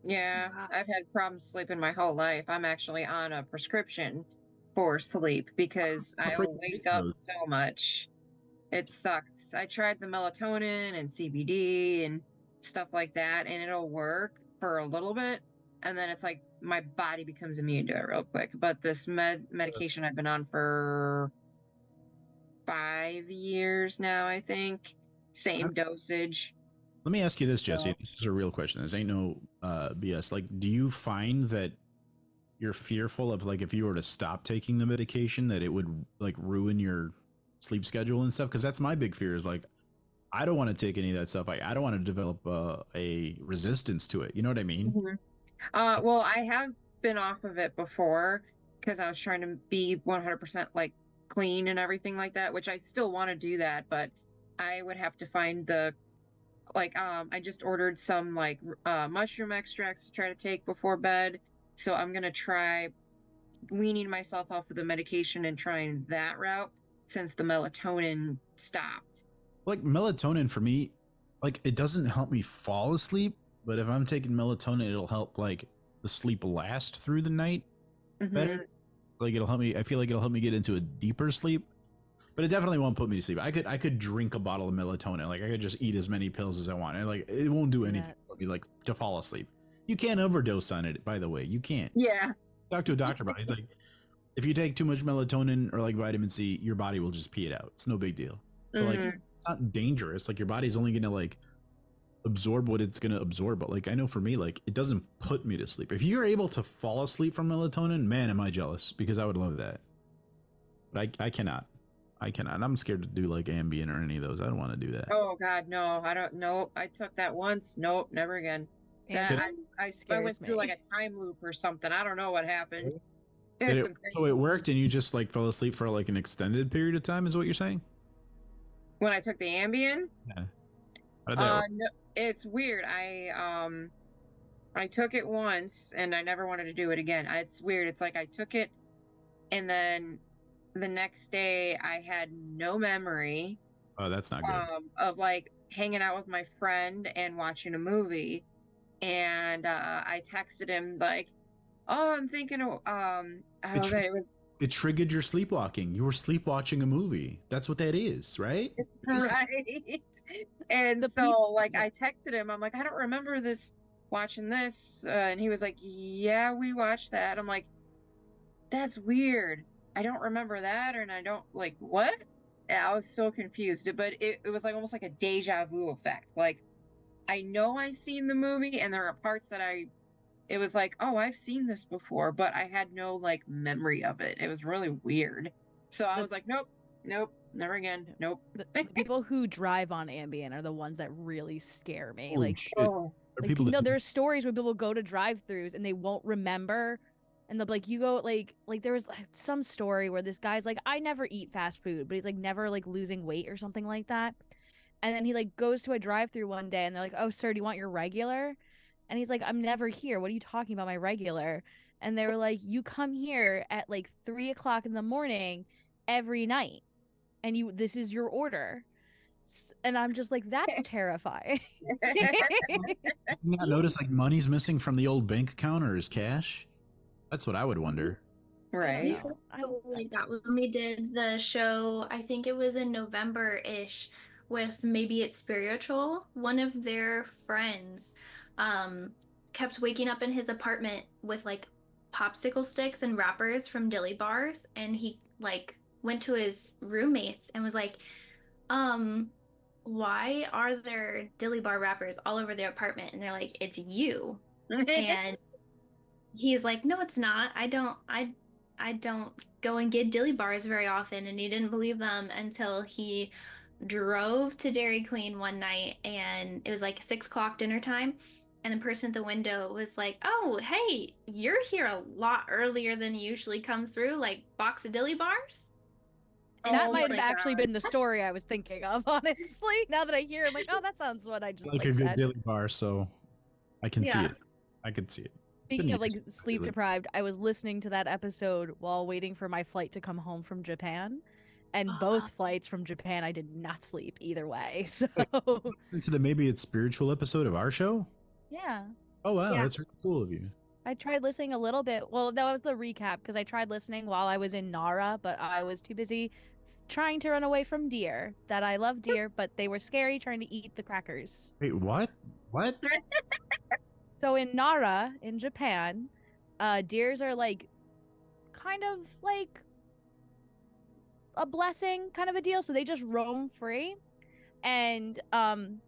Yeah, Wow. I've had problems sleeping my whole life. I'm actually on a prescription for sleep because I wake up so much. It sucks. I tried the melatonin and CBD, and stuff like that, and it'll work for a little bit, and then it's like my body becomes immune to it real quick. But this medication I've been on for 5 years now, I think. Same dosage. Let me ask you this, Jesse. So- This is a real question. This ain't no BS. Like, do you find that you're fearful of, like, if you were to stop taking the medication, that it would like ruin your sleep schedule and stuff? Because that's my big fear, is like, I don't want to take any of that stuff. I don't want to develop a resistance to it. You know what I mean? Mhm. Well, I have been off of it before because I was trying to be 100% like clean and everything like that, which I still want to do that, but I would have to find the I just ordered some like mushroom extracts to try to take before bed. So I'm gonna try weaning myself off of the medication and trying that route since the melatonin stopped. Like, melatonin for me, like, it doesn't help me fall asleep, but if I'm taking melatonin, it'll help like the sleep last through the night Mhm. better. Like, it'll help me. I feel like it'll help me get into a deeper sleep, but it definitely won't put me to sleep. I could drink a bottle of melatonin. Like, I could just eat as many pills as I want, and like, it won't do anything for me, like, to fall asleep. You can't overdose on it, by the way. You can't. Yeah. Talk to a doctor about it. He's like, if you take too much melatonin or like vitamin C, your body will just pee it out. It's no big deal. So like, Mhm. it's not dangerous. Like, your body's only gonna like absorb what it's gonna absorb. But like, I know for me, like, it doesn't put me to sleep. If you're able to fall asleep from melatonin, man, am I jealous, because I would love that. But I cannot. And I'm scared to do like Ambien or any of those. I don't want to do that. Oh God, no! I don't know. I took that once. Nope, never again. That Ambien I scares went through like me. a time loop or something. I don't know what happened. Did It's it, some crazy. so it worked, and you just like fell asleep for like an extended period of time, is what you're saying? When I took the Ambien, Yeah. How did that work? no, it's weird. I took it once and I never wanted to do it again. It's weird. It's like I took it and then the next day I had no memory Oh, that's not good. of like hanging out with my friend and watching a movie. And I texted him like, "Oh, I'm thinking of okay, it was It triggered your sleepwalking. You were sleepwatching a movie. That's what that is, right? right." And The so like I texted him, I'm like, "I don't remember watching this," and he was like, "Yeah, we watched that." I'm like, "That's weird. I don't remember that," and I don't like what. Yeah, I was so confused, but it was like almost like a deja vu effect. Like I know I seen the movie, and there are parts that it was like, "Oh, I've seen this before," but I had no like memory of it. It was really weird. So I The- was like, "Nope, nope, never again, nope." the people who drive on Ambien are the ones that really scare me. Holy Like, shit. Oh, Are like people you know, that- there's stories where people go to drive-throughs and they won't remember, and they'll be like, you go like there was like some story where this guy's like, I never eat fast food, but he's like never like losing weight or something like that. And then he like goes to a drive-through one day and they're like, "Oh, sir, do you want your regular?" And he's like, "I'm never here. What are you talking about, my regular?" And they were like, "You come here at like 3 o'clock in the morning every night, and this is your order." And I'm just like, that's terrifying. Did you not notice like money's missing from the old bank account or his cash? That's what I would wonder. right. We know. felt like that when we did the show, I think it was in November-ish, with Maybe It's Spiritual. One of their friends kept waking up in his apartment with like popsicle sticks and wrappers from dilly bars, and he like went to his roommates and was like, why are there dilly bar wrappers all over their apartment? And they're like, it's you. And he's like, no, it's not. I don't go and get dilly bars very often. And he didn't believe them until he drove to Dairy Queen one night, and it was like 6 o'clock dinner time. And the person at the window was like, "Oh, hey, you're here a lot earlier than you usually come through, like box of dilly bars." And That Oh might my have actually been gosh. the story I was thinking of, honestly. Now that I hear it, I'm like, oh, that sounds what I just Like like a good said. dilly bar, so I can see Yeah. it. I can see it. It's Speaking been of like years since I sleep really- deprived, I was listening to that episode while waiting for my flight to come home from Japan. And both flights from Japan, I did not sleep either way. So, into the Maybe It's Spiritual episode of our show. yeah. Oh wow, Yeah. that's really cool of you. I tried listening a little bit. Well, that was the recap because I tried listening while I was in Nara, but I was too busy trying to run away from deer. That I love deer, but they were scary trying to eat the crackers. Wait, what? What? So in Nara, in Japan, deers are like kind of like a blessing kind of a deal. So they just roam free. And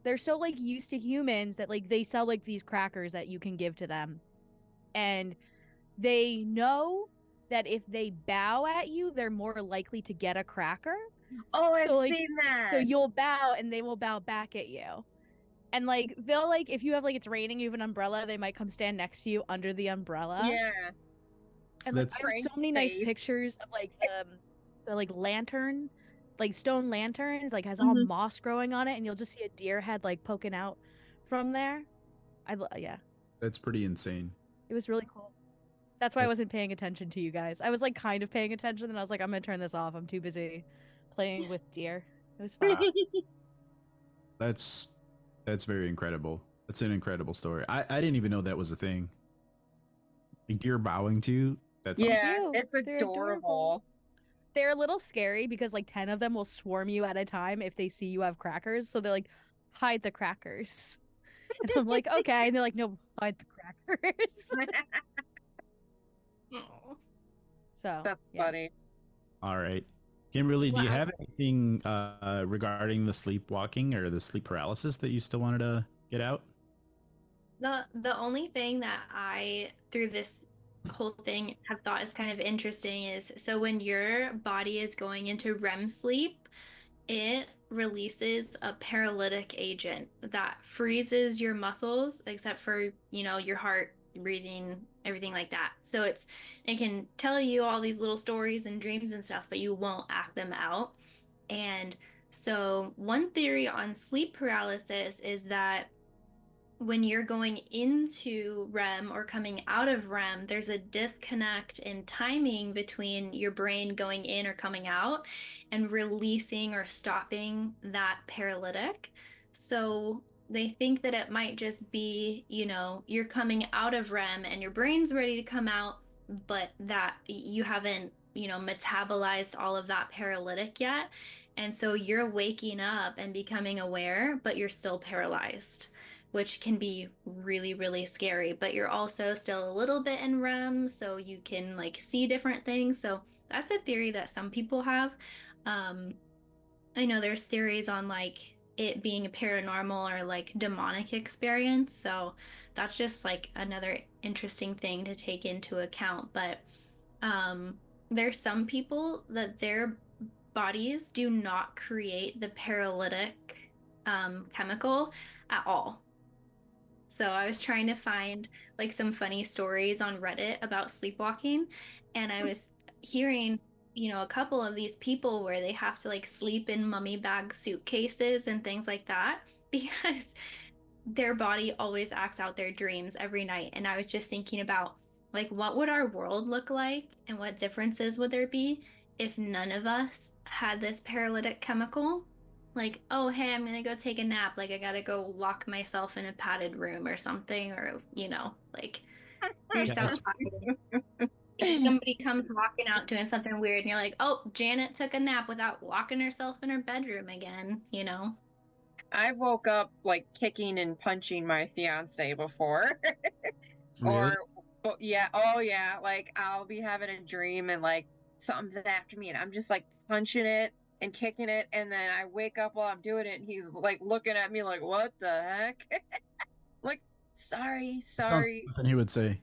they're so like used to humans that like they sell like these crackers that you can give to them. And they know that if they bow at you, they're more likely to get a cracker. Oh, I've So like seen that. so you'll bow and they will bow back at you. And like they'll like if you have like it's raining, you have an umbrella, they might come stand next to you under the umbrella. Yeah. And like That's- I have so Frank's many nice face. pictures of like the like lantern, like stone lanterns, like has all Mhm. moss growing on it, and you'll just see a deer head like poking out from there. Yeah, That's pretty insane. it was really cool. That's why I wasn't paying attention to you guys. I was like kind of paying attention, and I was like, I'm gonna turn this off. I'm too busy playing with deer. It was fun. That's very incredible. That's an incredible story. I didn't even know that was a thing. Like deer bowing to you. That's Yeah, awesome. it's They're adorable. adorable. They're a little scary because like 10 of them will swarm you at a time if they see you have crackers. So they're like, hide the crackers. And I'm like, okay. And they're like, no, hide the crackers. Aw. So That's yeah. funny. All right. Kimberly, do you Wow. have anything regarding the sleepwalking or the sleep paralysis that you still wanted to get out? The only thing that I through this whole thing have thought is kind of interesting is so when your body is going into REM sleep, it releases a paralytic agent that freezes your muscles except for, your heart, breathing, everything like that. So it can tell you all these little stories and dreams and stuff, but you won't act them out. And so one theory on sleep paralysis is that when you're going into REM or coming out of REM, there's a disconnect in timing between your brain going in or coming out and releasing or stopping that paralytic. So they think that it might just be, you're coming out of REM and your brain's ready to come out, but that you haven't, metabolized all of that paralytic yet. And so you're waking up and becoming aware, but you're still paralyzed, which can be really, really scary. But you're also still a little bit in REM, so you can like see different things. So that's a theory that some people have. I know there's theories on like it being a paranormal or like demonic experience. So that's just like another interesting thing to take into account. But there's some people that their bodies do not create the paralytic chemical at all. So I was trying to find like some funny stories on Reddit about sleepwalking, and I was hearing, a couple of these people where they have to like sleep in mummy bag suitcases and things like that because their body always acts out their dreams every night. And I was just thinking about like what would our world look like and what differences would there be if none of us had this paralytic chemical? Like, oh, hey, I'm gonna go take a nap. Like, I gotta go lock myself in a padded room or something, or, like you're just That's- outside. If somebody comes walking out doing something weird and you're like, oh, Janet took a nap without locking herself in her bedroom again. I woke up like kicking and punching my fiance before. Really? Or yeah, oh yeah, like I'll be having a dream and like something's after me and I'm just like punching it and kicking it and then I wake up while I'm doing it and he's like looking at me like what the heck? Like sorry. Sounds something he would say.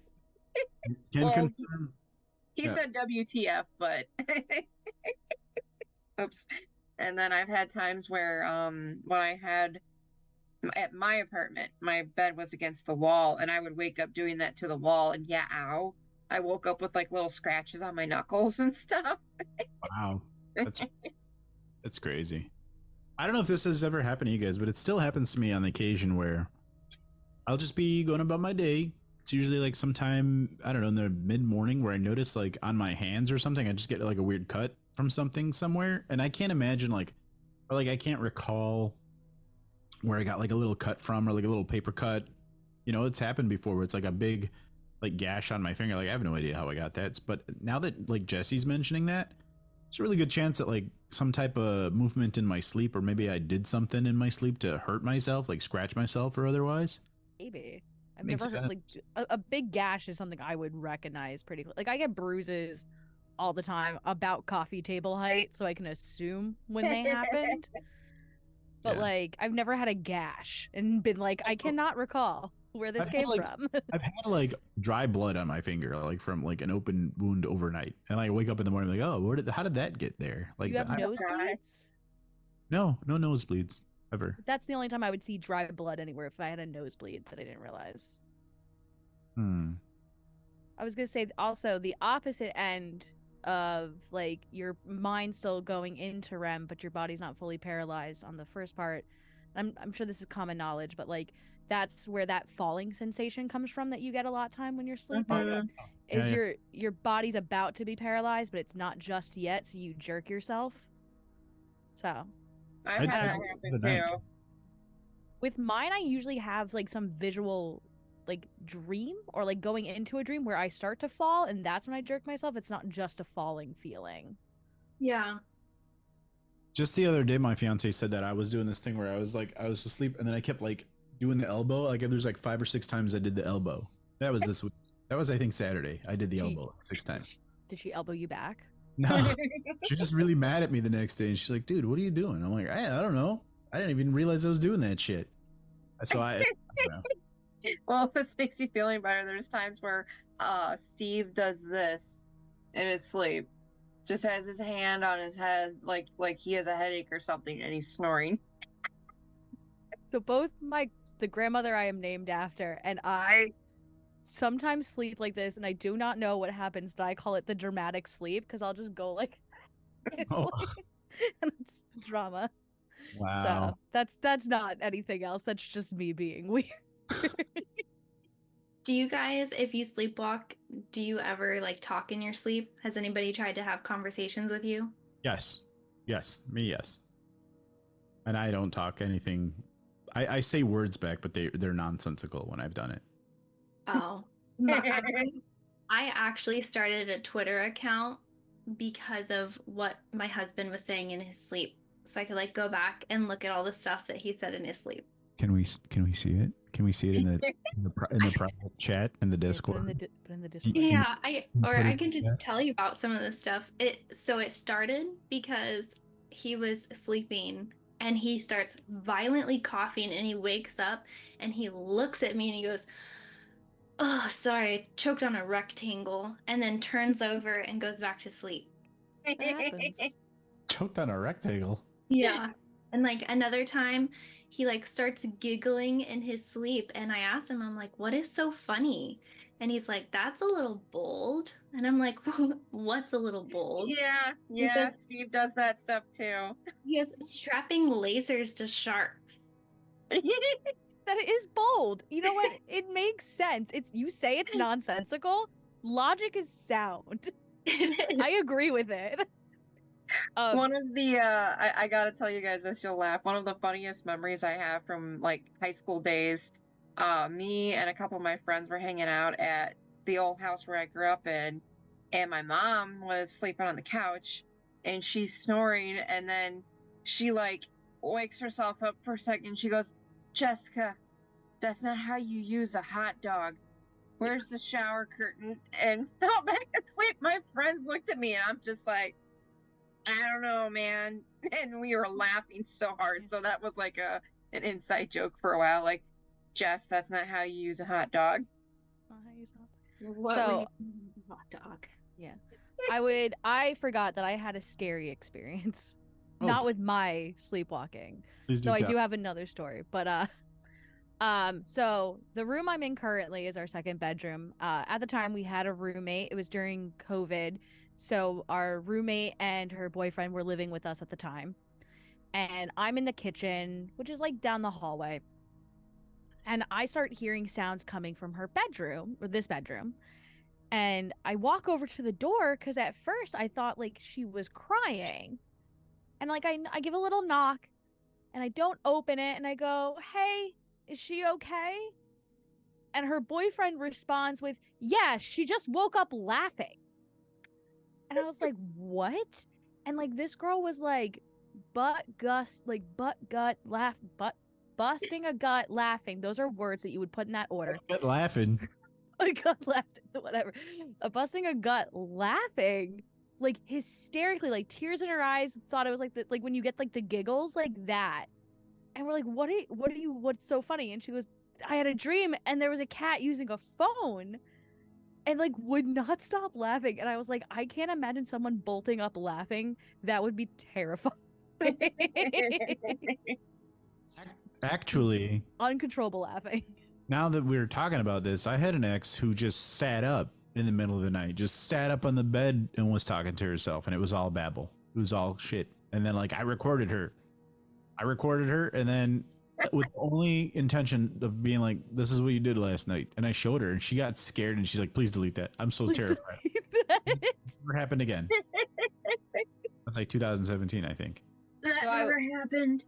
Can Well, confirm. he Yeah. said WTF, but oops. And then I've had times where when I had at my apartment, my bed was against the wall and I would wake up doing that to the wall and yeah, ow. I woke up with like little scratches on my knuckles and stuff. Wow. That's crazy. I don't know if this has ever happened to you guys, but it still happens to me on the occasion where I'll just be going about my day. It's usually like sometime, I don't know, in the mid-morning where I notice like on my hands or something, I just get like a weird cut from something somewhere. And I can't imagine like, or like I can't recall where I got like a little cut from or like a little paper cut. It's happened before where it's like a big like gash on my finger. Like I have no idea how I got that. But now that like Jesse's mentioning that, there's a really good chance that like some type of movement in my sleep, or maybe I did something in my sleep to hurt myself, like scratch myself or otherwise. Maybe. I've Makes never heard like sense. a big gash is something I would recognize pretty like I get bruises all the time about coffee table height, so I can assume when they happened. But Yeah. like I've never had a gash and been like, I cannot recall where this I've had came like from. I've had like dry blood on my finger, like from like an open wound overnight, and I wake up in the morning like, oh, how did that get there? Like, You have I, nosebleeds? no nosebleeds ever. That's the only time I would see dry blood anywhere if I had a nosebleed that I didn't realize. Hmm. I was gonna say also the opposite end of like your mind still going into REM, but your body's not fully paralyzed on the first part. I'm sure this is common knowledge, but like that's where that falling sensation comes from that you get a lot of time when you're sleeping. Mhm. Is Yeah. your body's about to be paralyzed, but it's not just yet, so you jerk yourself. So I've I had don't that know. happen tonight. too. With mine, I usually have like some visual like dream or like going into a dream where I start to fall and that's when I jerk myself. It's not just a falling feeling. Yeah. Just the other day, my fiance said that I was doing this thing where I was asleep, and then I kept like doing the elbow. Like there's like 5 or 6 times I did the elbow. That was this week. That was I think Saturday. I did the elbow like 6 times. Did she elbow you back? No, she was just really mad at me the next day, and she's like, "Dude, what are you doing?" I'm like, I don't know. I didn't even realize I was doing that shit." So I don't know. Well, if this makes you feeling better, there's times where Steve does this in his sleep. Just has his hand on his head like he has a headache or something and he's snoring. So both the grandmother I am named after and I sometimes sleep like this and I do not know what happens, but I call it the dramatic sleep because I'll just go like it's Oh, and it's drama. wow. So that's not anything else. That's just me being weird. Do you guys, if you sleepwalk, do you ever like talk in your sleep? Has anybody tried to have conversations with you? Yes. Yes. Me, yes. And I don't talk anything. I say words back, but they're nonsensical when I've done it. Oh. I actually started a Twitter account because of what my husband was saying in his sleep. So I could like go back and look at all the stuff that he said in his sleep. Can we see it? Can we see it in the private chat in the Discord? Put in the Discord. Yeah, put I it can in just there? tell you about some of the stuff. It started because he was sleeping and he starts violently coughing and he wakes up and he looks at me and he goes, "Oh, sorry, I choked on a rectangle," and then turns over and goes back to sleep. That happens. Choked on a rectangle. Yeah. And like another time, he like starts giggling in his sleep, and I asked him, I'm like, "What is so funny?" And he's like, "That's a little bold." And I'm like, "What's a little bold?" Yeah, Steve does that stuff too. He goes, "Strapping lasers to sharks." That is bold. You know what? It makes sense. You say it's nonsensical. Logic is sound. I agree with it. One of the I gotta tell you guys this, you'll laugh. One of the funniest memories I have from like high school days, me and a couple of my friends were hanging out at the old house where I grew up in, and my mom was sleeping on the couch and she's snoring, and then she like wakes herself up for a second. She goes, "Jessica, that's not how you use a hot dog. Where's the shower curtain?" And fell back asleep. My friends looked at me and I'm just like, I don't know, man. And we were laughing so hard. So that was like an inside joke for a while. Like, Jess, that's not how you use a hot dog. That's not how you sound. What So- were you hot dog? Yeah. I forgot that I had a scary experience. Oh, Not with my sleepwalking. Please So I tell. do have another story. But so the room I'm in currently is our second bedroom. At the time we had a roommate. It was during COVID. So our roommate and her boyfriend were living with us at the time. And I'm in the kitchen, which is like down the hallway. And I start hearing sounds coming from her bedroom, or this bedroom. And I walk over to the door because at first I thought like she was crying. And like I give a little knock and I don't open it and I go, "Hey, is she okay?" And her boyfriend responds with, "Yeah, she just woke up laughing." And I was like, "What?" And like this girl was like butt gut laugh, butt busting a gut laughing. Those are words that you would put in that order. Get laughing. A gut laughing, whatever. Busting a gut laughing, like hysterically, like tears in her eyes. Thought it was like like when you get like the giggles, like that. And we're like, what's so funny? And she goes, I had a dream and there was a cat using a phone and like would not stop laughing. And I was like, I can't imagine someone bolting up laughing. That would be terrifying. Actually, Uncontrollable laughing. now that we're talking about this, I had an ex who just sat up in the middle of the night, just sat up on the bed and was talking to herself, and it was all babble. It was all shit. And then like I recorded her, and then with the only intention of being like, this is what you did last night. And I showed her and she got scared and she's like, please delete that. I'm so terrified. Never happened again. That's like 2017, I think. That So never happened.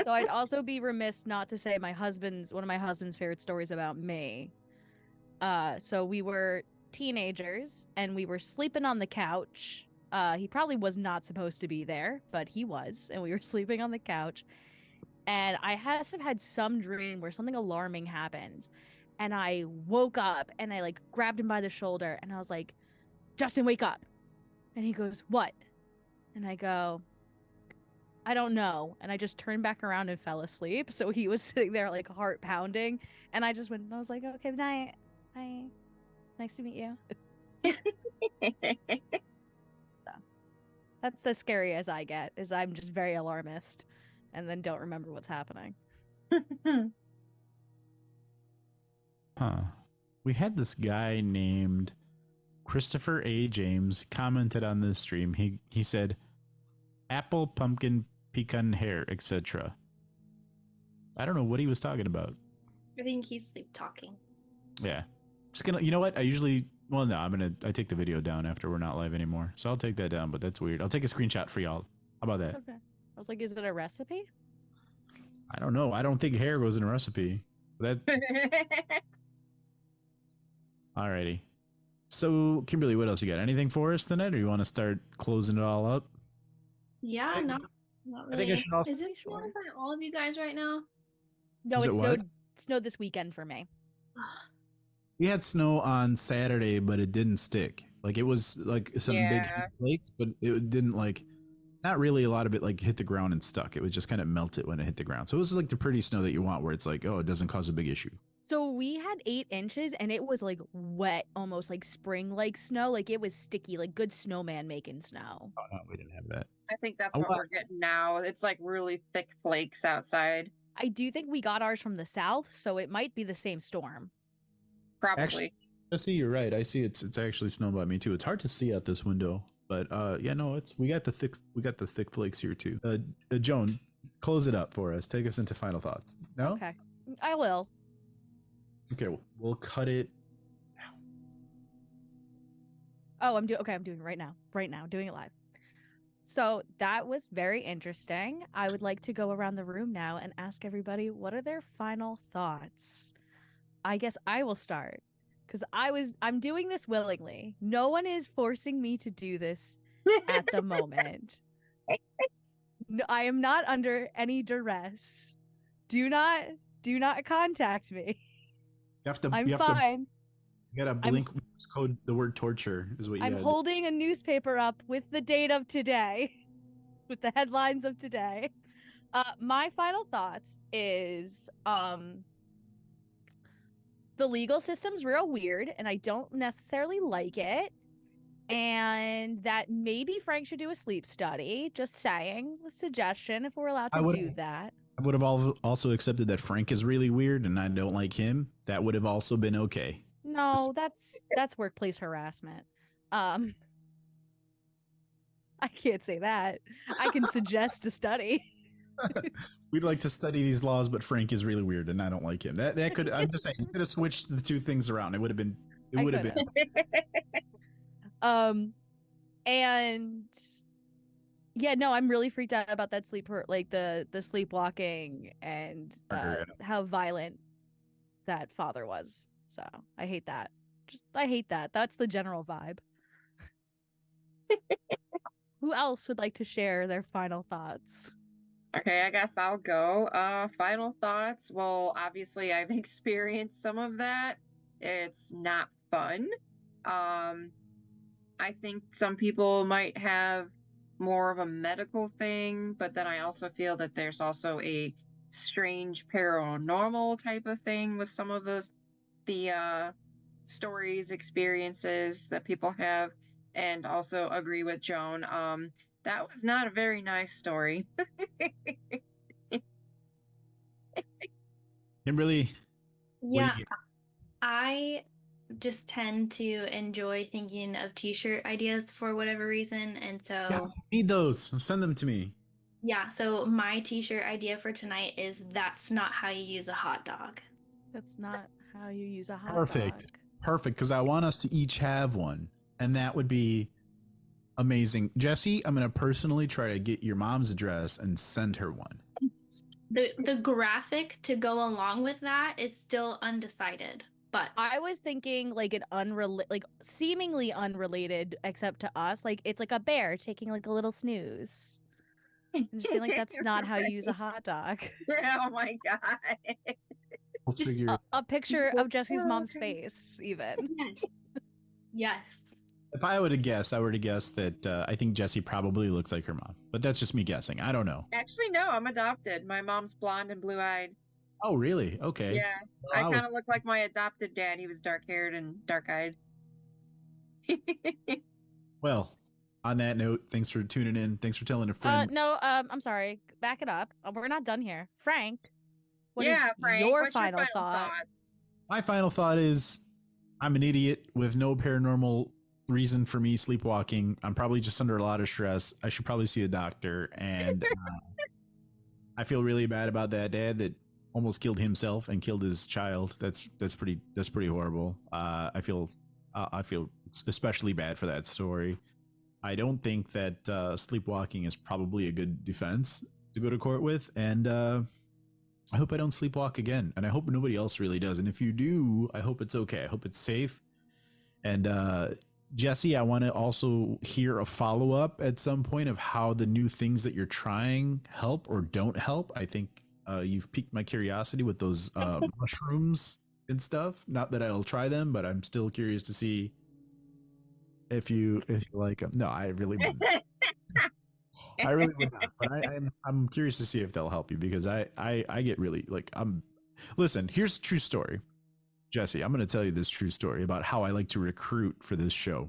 So I'd also be remiss not to say one of my husband's favorite stories about me. So we were teenagers and we were sleeping on the couch. He probably was not supposed to be there, but he was, and we were sleeping on the couch. And I must have had some dream where something alarming happened. And I woke up and I like grabbed him by the shoulder and I was like, Justin, wake up. And he goes, what? And I go, I don't know. And I just turned back around and fell asleep. So he was sitting there like heart pounding. And I just went, and I was like, okay, good night. Bye. Nice to meet you. That's as scary as I get, is I'm just very alarmist and then don't remember what's happening. Huh. We had this guy named Christopher A. James commented on this stream. He said, apple, pumpkin, pecan hair, etc. I don't know what he was talking about. I think he's sleep talking. Yeah. Just gonna, you know what? I take the video down after we're not live anymore. So I'll take that down, but that's weird. I'll take a screenshot for y'all. How about that? Okay. I was like, is it a recipe? I don't know. I don't think hair goes in a recipe. That. Alrighty. So, Kimberly, what else you got? Anything for us tonight, or you want to start closing it all up? Yeah, not I think I really. should also- Is it snowing for all of you guys right now? No, Is it it what? snowed this weekend for me. We had snow on Saturday, but it didn't stick. Like it was like some big Yeah. flakes, but it didn't like. Not really a lot of it like hit the ground and stuck. It would just kind of melt it when it hit the ground. So it was like the pretty snow that you want, where it's like, oh, it doesn't cause a big issue. So we had 8 inches and it was like wet, almost like spring-like snow. Like it was sticky, like good snowman making snow. Oh no, we didn't have that. I think that's Oh, what wow. we're getting now. It's like really thick flakes outside. I do think we got ours from the south, so it might be the same storm. Probably. Actually- I see. You're right. I see. It's actually snowing by me too. It's hard to see out this window, but yeah, no, we got the thick flakes here too. Joan, close it up for us. Take us into final thoughts. No. Okay. I will. Okay, we'll cut it. Oh, I'm doing it right now. Right now, doing it live. So that was very interesting. I would like to go around the room now and ask everybody what are their final thoughts. I guess I will start because I'm doing this willingly. No one is forcing me to do this at the moment. No, I am not under any duress. Do not contact me. You have to. I'm you have fine. You gotta blink code the word torture is what you I'm gotta do. holding a newspaper up with the date of today, with the headlines of today. My final thoughts is the legal system's real weird, and I don't necessarily like it. And that maybe Frank should do a sleep study. Just saying, a suggestion if we're allowed I to would've- do that. I would have also accepted that Frank is really weird and I don't like him. That would have also been okay. No, that's workplace harassment. I can't say that. I can suggest a study. We'd like to study these laws, but Frank is really weird and I don't like him. That could, I'm just saying, you could have switched the two things around. It would have been. It I would have been. And yeah, no, I'm really freaked out about that the sleepwalking and how violent that father was. So I hate that. I hate that. That's the general vibe. Who else would like to share their final thoughts? Okay, I guess I'll go. Final thoughts. Well, obviously I've experienced some of that. It's not fun. Um, I think some people might have more of a medical thing, but then I also feel that there's also a strange paranormal type of thing with some of the stories, experiences that people have, and also agree with Joan. That was not a very nice story. Kimberly, what do Yeah, you? I just tend to enjoy thinking of t-shirt ideas for whatever reason. And Yeah, so, I need those. Send them to me. yeah, so my t-shirt idea for tonight is that's not how you use a hot dog. That's not how you use a hot Perfect. dog. Perfect. Because I want us to each have one. And that would be amazing. Jesse, I'm going to personally try to get your mom's address and send her one. The graphic to go along with that is still undecided, but I was thinking like an like seemingly unrelated, except to us. Like it's like a bear taking like a little snooze. I just feel like that's not how you use a hot dog. Oh my god. We'll Just figure A picture of Jesse's mom's face, even. yes. Yes. If I were to guess, that I think Jesse probably looks like her mom. But that's just me guessing. I don't know. Actually, no, I'm adopted. My mom's blonde and blue-eyed. Oh, really? Okay. Yeah, Well, I I was- kind of look like my adopted dad. He was dark-haired and dark-eyed. well, on that note, thanks for tuning in. Thanks for telling a friend. No, I'm sorry. Back it up. We're not done here. Frank, what is Yeah, Frank, your what's final your final thought? thoughts? My final thought is I'm an idiot with no paranormal reason for me sleepwalking. I'm probably just under a lot of stress. I should probably see a doctor. And I feel really bad about that dad that almost killed himself and killed his child. That's pretty horrible. I feel especially bad for that story. I don't think that sleepwalking is probably a good defense to go to court with. And I hope I don't sleepwalk again. And I hope nobody else really does. And if you do, I hope it's okay. I hope it's safe. And Jesse, I want to also hear a follow-up at some point of how the new things that you're trying help or don't help. I think you've piqued my curiosity with those mushrooms and stuff. Not that I'll try them, but I'm still curious to see if you like them. No, I really wouldn't. I really would not. But I'm curious to see if they'll help you, because I get really like listen, here's a true story. Jesse, I'm going to tell you this true story about how I like to recruit for this show.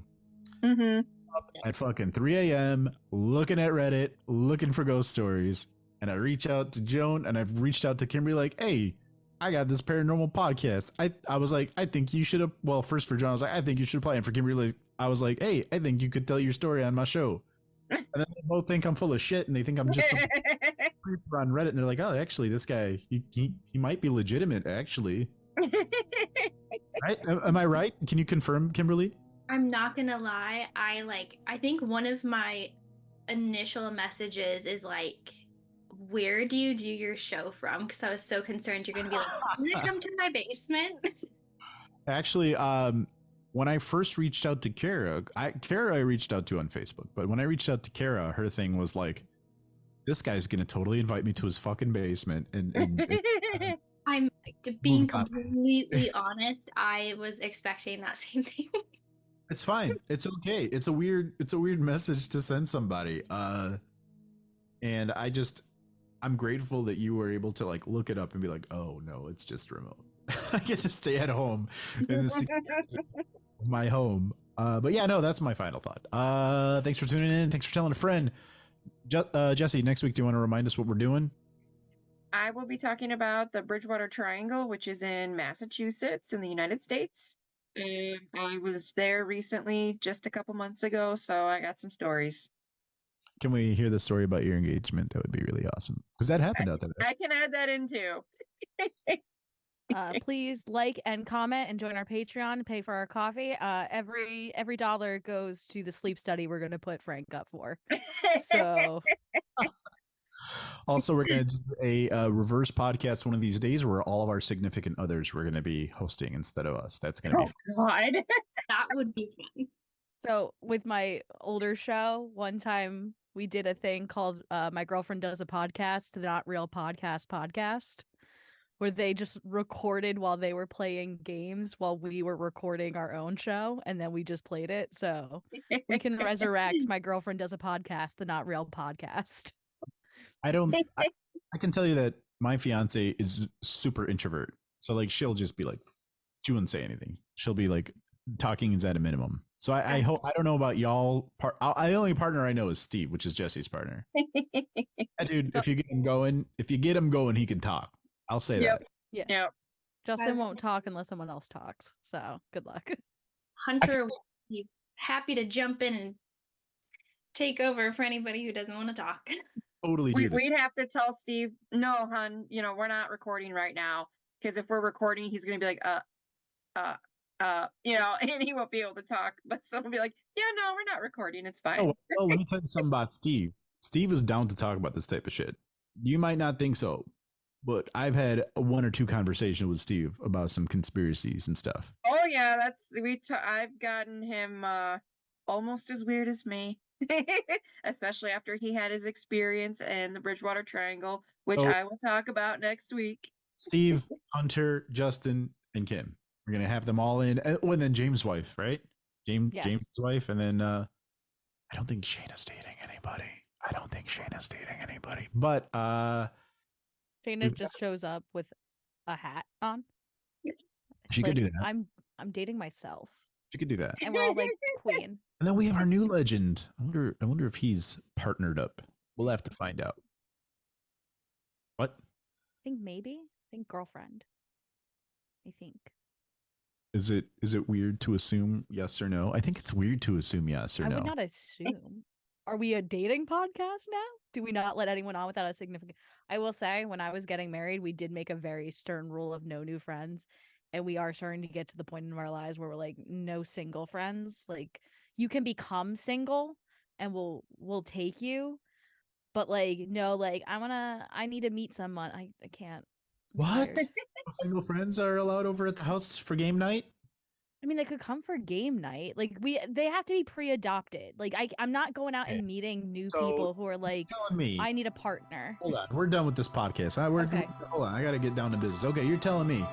Mm-hmm. Up at fucking 3 a.m. looking at Reddit, looking for ghost stories. And I reach out to Joan, and I've reached out to Kimberly like, hey, I got this paranormal podcast. I was like, I think you should have, well, first for Joan, I was like, I think you should apply. And for Kimberly, I was like, hey, I think you could tell your story on my show. And then they both think I'm full of shit, and they think I'm just some creeper on Reddit. And they're like, oh, actually, this guy, he might be legitimate, actually. Right? Am I right? Can you confirm, Kimberly? I'm not gonna lie. I think one of my initial messages is like, where do you do your show from? Because I was so concerned you're gonna be like, can you come to my basement? Actually, when I first reached out to Kara, I reached out to on Facebook, but when I reached out to Kara, her thing was like, this guy's gonna totally invite me to his fucking basement, and I'm being completely honest. I was expecting that same thing. it's fine. It's okay. It's a weird message to send somebody. And I'm grateful that you were able to like look it up and be like, oh no, it's just remote. I get to stay at home in the security of my home. But yeah, no, that's my final thought. Thanks for tuning in. Thanks for telling a friend. Jesse, next week, do you want to remind us what we're doing? I will be talking about the Bridgewater Triangle, which is in Massachusetts in the United States. And I was there recently, just a couple months ago, so I got some stories. Can we hear the story about your engagement? That would be really awesome, because that happened out there. I can add that in too. Please like and comment and join our Patreon, pay for our coffee. Every dollar goes to the sleep study we're going to put Frank up for. So Also, we're going to do a reverse podcast one of these days where all of our significant others we're going to be hosting instead of us. That's going to be fun. God. That would be fun. So with my older show, one time we did a thing called My Girlfriend Does a Podcast, the Not Real Podcast, where they just recorded while they were playing games while we were recording our own show, and then we just played it. So we can resurrect My Girlfriend Does a Podcast, the Not Real Podcast. I can tell you that my fiance is super introvert. So like she'll just be like, she wouldn't say anything. She'll be like, talking is at a minimum. So I hope, I don't know about y'all. The only partner I know is Steve, which is Jesse's partner. That dude, if you get him going, he can talk. I'll say that. Yeah. Yep. Justin won't talk unless someone else talks. So good luck. Hunter will be happy to jump in and take over for anybody who doesn't want to talk. Totally do that. We'd have to tell Steve, no, hun, we're not recording right now. Because if we're recording, he's going to be like, and he won't be able to talk. But someone will be like, yeah, no, we're not recording. It's fine. Oh, well, let me tell you something about Steve. Steve is down to talk about this type of shit. You might not think so, but I've had one or two conversations with Steve about some conspiracies and stuff. Oh yeah, I've gotten him almost as weird as me. Especially after he had his experience in the Bridgewater Triangle, which I will talk about next week. Steve, Hunter, Justin, and Kim. We're gonna have them all in. And then James' wife, right? James' wife, and then I don't think Shayna's dating anybody. But Shayna just shows up with a hat on. She could do that. I'm dating myself. She could do that. And we're all like queen. And then we have our new legend. I wonder if he's partnered up. We'll have to find out. What? I think girlfriend. I think. Is it weird to assume yes or no? I think it's weird to assume yes or no. I would not assume. Are we a dating podcast now? Do we not let anyone on without a significant? I will say, when I was getting married, we did make a very stern rule of no new friends. And we are starting to get to the point in our lives where we're like, no single friends. Like, you can become single and we'll take you. But like, no, like I need to meet someone. I can't. What? Single friends are allowed over at the house for game night? I mean, they could come for game night. Like they have to be pre-adopted. Like I'm not going out and meeting new people who are like, I need a partner. Hold on, we're done with this podcast. Okay. Hold on, I got to get down to business. Okay, you're telling me.